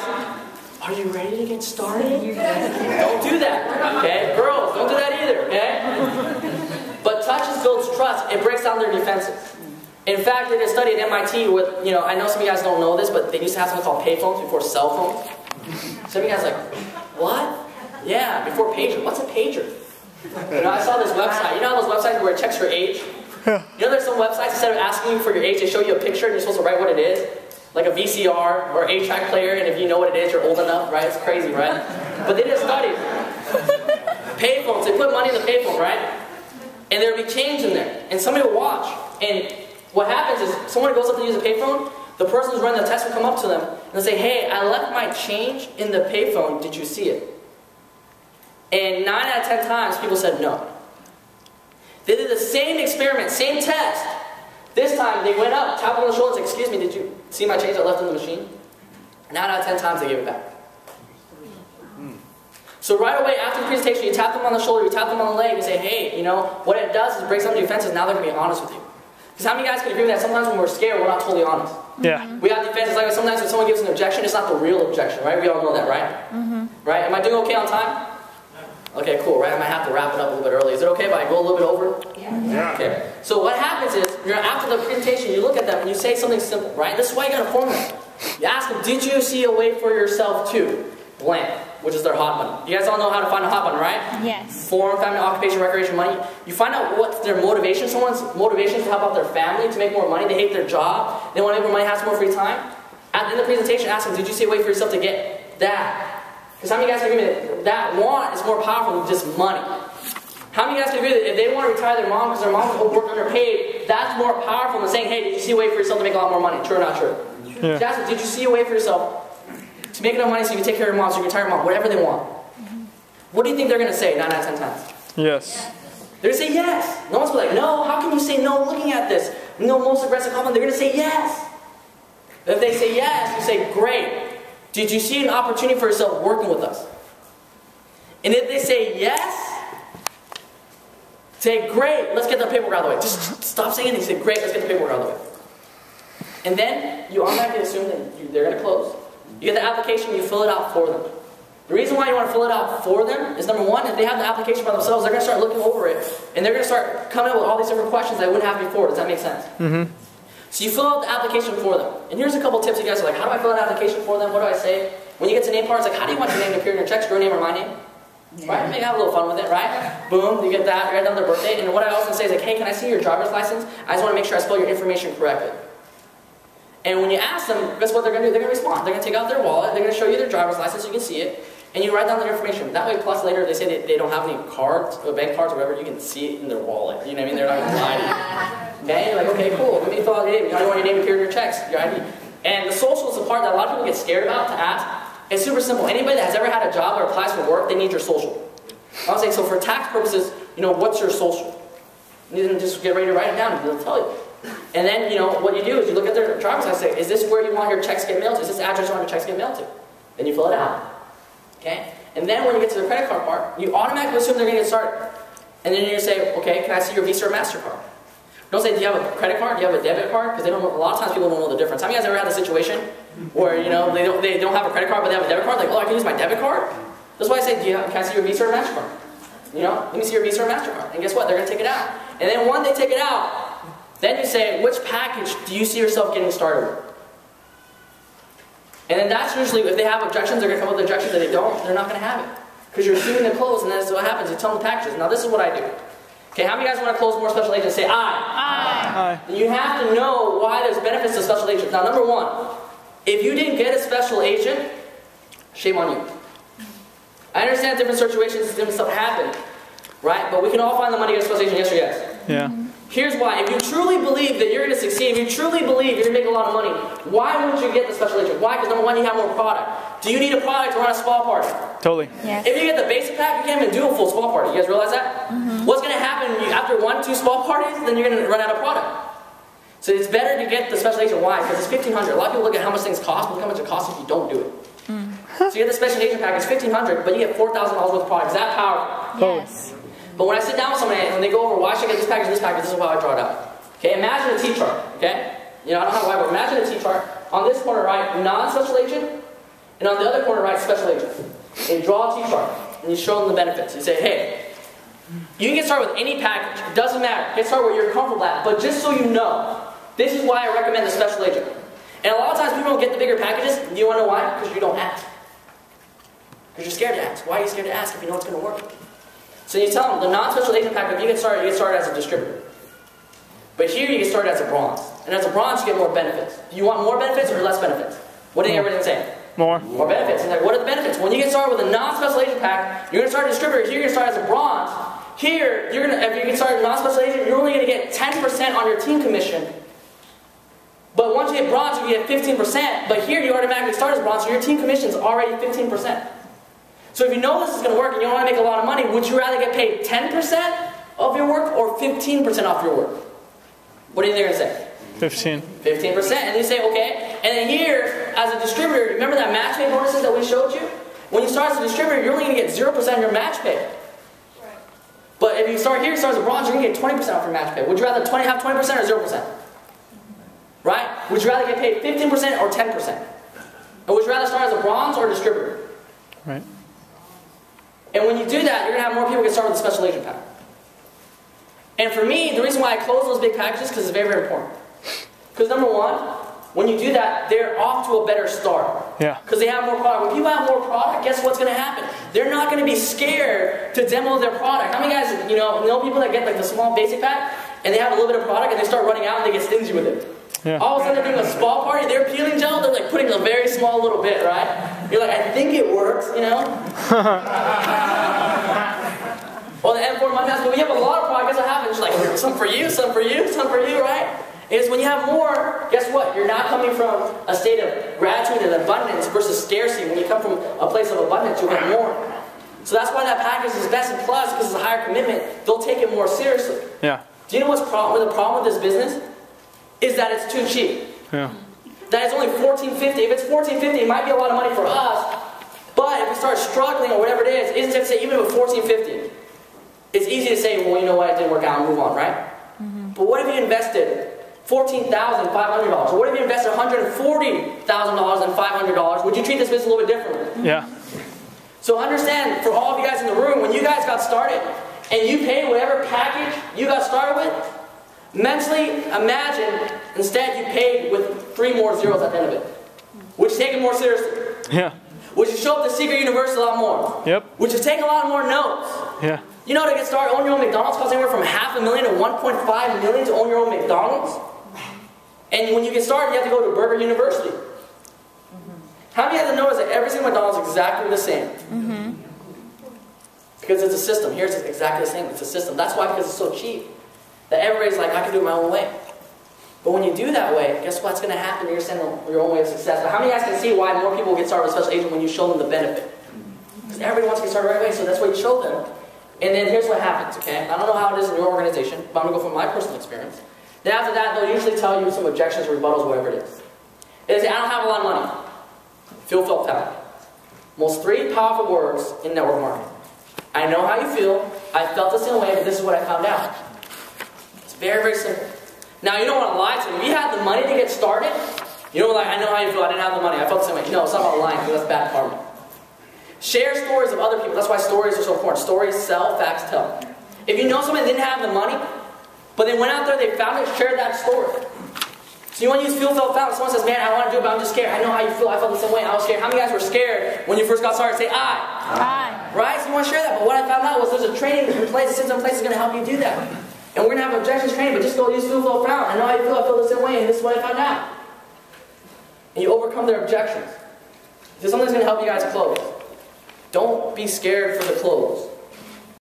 are you ready to get started? Don't do that, okay? Girls, don't do that either, okay? But touch is this builds trust, it breaks down their defenses. In fact, they did a study at MIT with, I know some of you guys don't know this, but they used to have something called payphones before cell phones. Some of you guys are like, what? Yeah, before pager. What's a pager? I saw this website. You know those websites where it checks your age? There's some websites, instead of asking you for your age, they show you a picture and you're supposed to write what it is. Like a VCR or 8-track player, and if you know what it is, you're old enough, right? It's crazy, right? But they did a study. Payphones, they put money in the payphone, right? And there would be change in there. And somebody will watch. And what happens is, someone goes up to use a payphone, the person who's running the test will come up to them and say, hey, I left my change in the payphone, did you see it? And 9 out of 10 times, people said no. They did the same experiment, same test. This time, they went up, tapped on the shoulder and said, excuse me, did you see my change I left in the machine? 9 out of 10 times, they gave it back. So right away, after the presentation, you tap them on the shoulder, you tap them on the leg, and say, hey, what it does is it breaks down the defenses, now they're going to be honest with you. Because how many guys can agree with that? Sometimes when we're scared, we're not totally honest. Yeah. We have defenses, like sometimes when someone gives an objection, it's not the real objection, right? We all know that, right? Right? Am I doing okay on time? Okay, cool, right? I might have to wrap it up a little bit early. Is it okay if I go a little bit over? Yeah. Okay. So what happens is, after the presentation, you look at them and you say something simple, right? This is why you got to form them. You ask them, did you see a way for yourself to blank, which is their hot button. You guys all know how to find a hot button, right? Yes. Form, family, occupation, recreation, money. You find out what's their motivation. Someone's motivation is to help out their family, to make more money. They hate their job. They want to make more money, have some more free time. At the end of the presentation, ask them, did you see a way for yourself to get that? Because how many guys can agree that that want is more powerful than just money? How many guys can agree that if they want to retire their mom because their mom worked underpaid, that's more powerful than saying, hey, did you see a way for yourself to make a lot more money? True or not true? Yeah. Jasmine, did you see a way for yourself to make enough money so you can take care of your mom, so you can retire your mom, whatever they want? What do you think they're going to say 9 out of 10 times? Yes. They're going to say yes. No one's like, no, how can you say no looking at this? No, most aggressive compliment. They're going to say yes. If they say yes, you say, great. Did you see an opportunity for yourself working with us? And if they say yes, say, great, let's get the paperwork out of the way. Just stop saying anything. Say, great, let's get the paperwork out of the way. And then you automatically assume that they're going to close. You get the application, you fill it out for them. The reason why you want to fill it out for them is, number one, if they have the application by themselves, they're going to start looking over it, and they're going to start coming up with all these different questions they wouldn't have before. Does that make sense? Mm-hmm. So you fill out the application for them. And here's a couple tips. You guys are like, how do I fill out an application for them? What do I say? When you get to name parts, like, how do you want your name to appear in your checks? Your name or my name? Yeah. Right? Maybe have a little fun with it, right? Boom, you get that. You write down their birthday. And what I also say is like, hey, can I see your driver's license? I just want to make sure I spell your information correctly. And when you ask them, guess what they're going to do? They're going to respond. They're going to take out their wallet. They're going to show you their driver's license so you can see it. And you write down their information. That way, plus later, if they say they don't have any cards, or bank cards, or whatever, you can see it in their wallet. You know what I mean? They're not going to lie to you. Okay? You're like, okay, cool. Let me fill out your name. I don't want your name to appear in your checks, your ID. And the social is the part that a lot of people get scared about to ask. It's super simple. Anybody that has ever had a job or applies for work, they need your social. I'm saying, so for tax purposes, what's your social? You didn't just get ready to write it down. They'll tell you. And then, what you do is you look at their driver's license and say, is this where you want your checks to get mailed to? Is this the address you want your checks to get mailed to? Then you fill it out. Okay? And then when you get to the credit card part, you automatically assume they're going to get started. And then you say, okay, can I see your Visa or MasterCard? Don't say, do you have a credit card? Do you have a debit card? Because they don't know, a lot of times people don't know the difference. How many of you guys ever had a situation where, they don't have a credit card, but they have a debit card? Like, oh, I can use my debit card? That's why I say, can I see your Visa or MasterCard? Let me see your Visa or MasterCard. And guess what? They're going to take it out. And then when they take it out, then you say, which package do you see yourself getting started with? And then that's usually, if they have objections, they're going to come up with objections. If they don't, they're not going to have it. Because you're assuming the close, and that's what happens. You tell them the packages. Now this is what I do. Okay, how many of you guys want to close more special agents? Say aye. Aye. Aye. You have to know why there's benefits to special agents. Now number one, if you didn't get a special agent, shame on you. I understand different situations, different stuff happen, right? But we can all find the money to get a special agent, yes or yes? Yeah. Here's why. If you truly believe that you're going to succeed, if you truly believe you're going to make a lot of money, why wouldn't you get the special agent? Why? Because number one, you have more product. Do you need a product to run a spa party? Totally. Yes. If you get the basic pack, you can't even do a full spa party. You guys realize that? Mm-hmm. What's going to happen after 1, 2 spa parties? Then you're going to run out of product. So it's better to get the special agent. Why? Because it's $1,500. A lot of people look at how much things cost, but look how much it costs if you don't do it. So you get the special agent pack, it's $1,500, but you get $4,000 worth of product. Is that powerful? Yes. But when I sit down with somebody and they go over, why should I get this package, this is how I draw it out. Okay, imagine a T-chart, okay? I don't have a whiteboard. Imagine a T-chart. On this corner, right, non-special agent, and on the other corner, right, special agent. And you draw a T-chart, and you show them the benefits. You say, hey, You can get started with any package. It doesn't matter. Get started where you're comfortable at. But just so you know, this is why I recommend the special agent. And a lot of times people don't get the bigger packages. Do you want to know why? Because you don't ask. Because you're scared to ask. Why are you scared to ask if you know it's going to work? So you tell them, the non-special agent package, if you get started as a distributor. But here you get started as a bronze. And as a bronze, you get more benefits. Do you want more benefits or less benefits? What did everyone say? More. More benefits. And like, what are the benefits? When you get started with a non-special agent pack, you're going to start a distributor. Here you're going to start as a bronze. Here, if you get started as a non-special agent, you're only going to get 10% on your team commission. But once you get bronze, you get 15%. But here you automatically start as bronze, so your team commission is already 15%. So if you know this is going to work and you don't want to make a lot of money, would you rather get paid 10% of your work or 15% off your work? What do you think they're going to say? 15. 15%. And you say, okay. And then here, as a distributor, remember that match pay bonuses that we showed you? When you start as a distributor, you're only going to get 0% of your match pay. Right. But if you start here, start as a bronze, you're going to get 20% off your match pay. Would you rather have 20% or 0%? Right? Would you rather get paid 15% or 10%? And would you rather start as a bronze or a distributor? Right. And when you do that, you're going to have more people get started with the special agent pack. And for me, the reason why I close those big packages is because it's very, very important. Because number one, when you do that, they're off to a better start. Yeah. Because they have more product. When people have more product, guess what's going to happen? They're not going to be scared to demo their product. How many guys, know people that get like the small basic pack, and they have a little bit of product, and they start running out, and they get stingy with it. Yeah. All of a sudden, they're doing a spa party, they're peeling gel, they're like putting a very small little bit, right? You're like, I think it works, Or the M4 Mondays, but we have a lot of product, guess what happens? Like, some for you, some for you, some for you, right? Is when you have more, guess what? You're not coming from a state of gratitude and abundance versus scarcity. When you come from a place of abundance, you'll have more. So that's why that package is best, and plus, because it's a higher commitment, they'll take it more seriously. Yeah. Do you know what's the problem with this business? Is that it's too cheap. Yeah. That it's only $14.50. If it's $14.50, it might be a lot of money for us, but if we start struggling or whatever it is, it's to say, even with $14.50, it's easy to say, well, you know what, it didn't work out, and move on, right? Mm-hmm. But what if you invested $14,500? Or what if you invested $140,000 and $500? Would you treat this business a little bit differently? Yeah. So understand, for all of you guys in the room, when you guys got started and you paid whatever package you got started with, mentally imagine instead you paid with 3 more zeros at the end of it. Would you take it more seriously? Yeah. Would you show up to Seacret University a lot more? Yep. Would you take a lot more notes? Yeah. You know, to get started, own your own McDonald's costs anywhere from $500,000 to $1.5 million to own your own McDonald's. And when you get started, you have to go to Burger University. How many of you have noticed that every single McDonald's is exactly the same? Because it's a system. Here it's exactly the same. It's a system. That's why, because it's so cheap, that everybody's like, I can do it my own way. But when you do that way, guess what's going to happen? You're going to send your own way of success. But how many of you guys can see why more people get started with a special agent when you show them the benefit? Because everybody wants to get started the right way, so that's why you show them. And then here's what happens, okay? I don't know how it is in your organization, but I'm going to go from my personal experience. Then after that, they'll usually tell you some objections or rebuttals, whatever it is. They say, I don't have a lot of money. Feel, felt, found. Most 3 powerful words in network marketing. I know how you feel. I felt the same way, but this is what I found out. It's very, very simple. Now, you don't want to lie to me. If you had the money to get started, you don't like, I know how you feel. I didn't have the money. I felt the same way. No, it's not about lying, because that's bad karma. Share stories of other people. That's why stories are so important. Stories sell, facts tell. If you know somebody that didn't have the money, but they went out there, they found it, share that story. So you want to use feel, felt, found. Someone says, man, I want to do it, but I'm just scared. I know how you feel. I felt the same way. I was scared. How many guys were scared when you first got started? Say, I. Right? So you want to share that. But what I found out was there's a training in place, a system in place that's going to help you do that. And we're going to have objections training, but just go use feel, felt, found. I know how you feel. I feel the same way, and this is what I found out. And you overcome their objections. So something's going to help you guys close. Don't be scared for the close.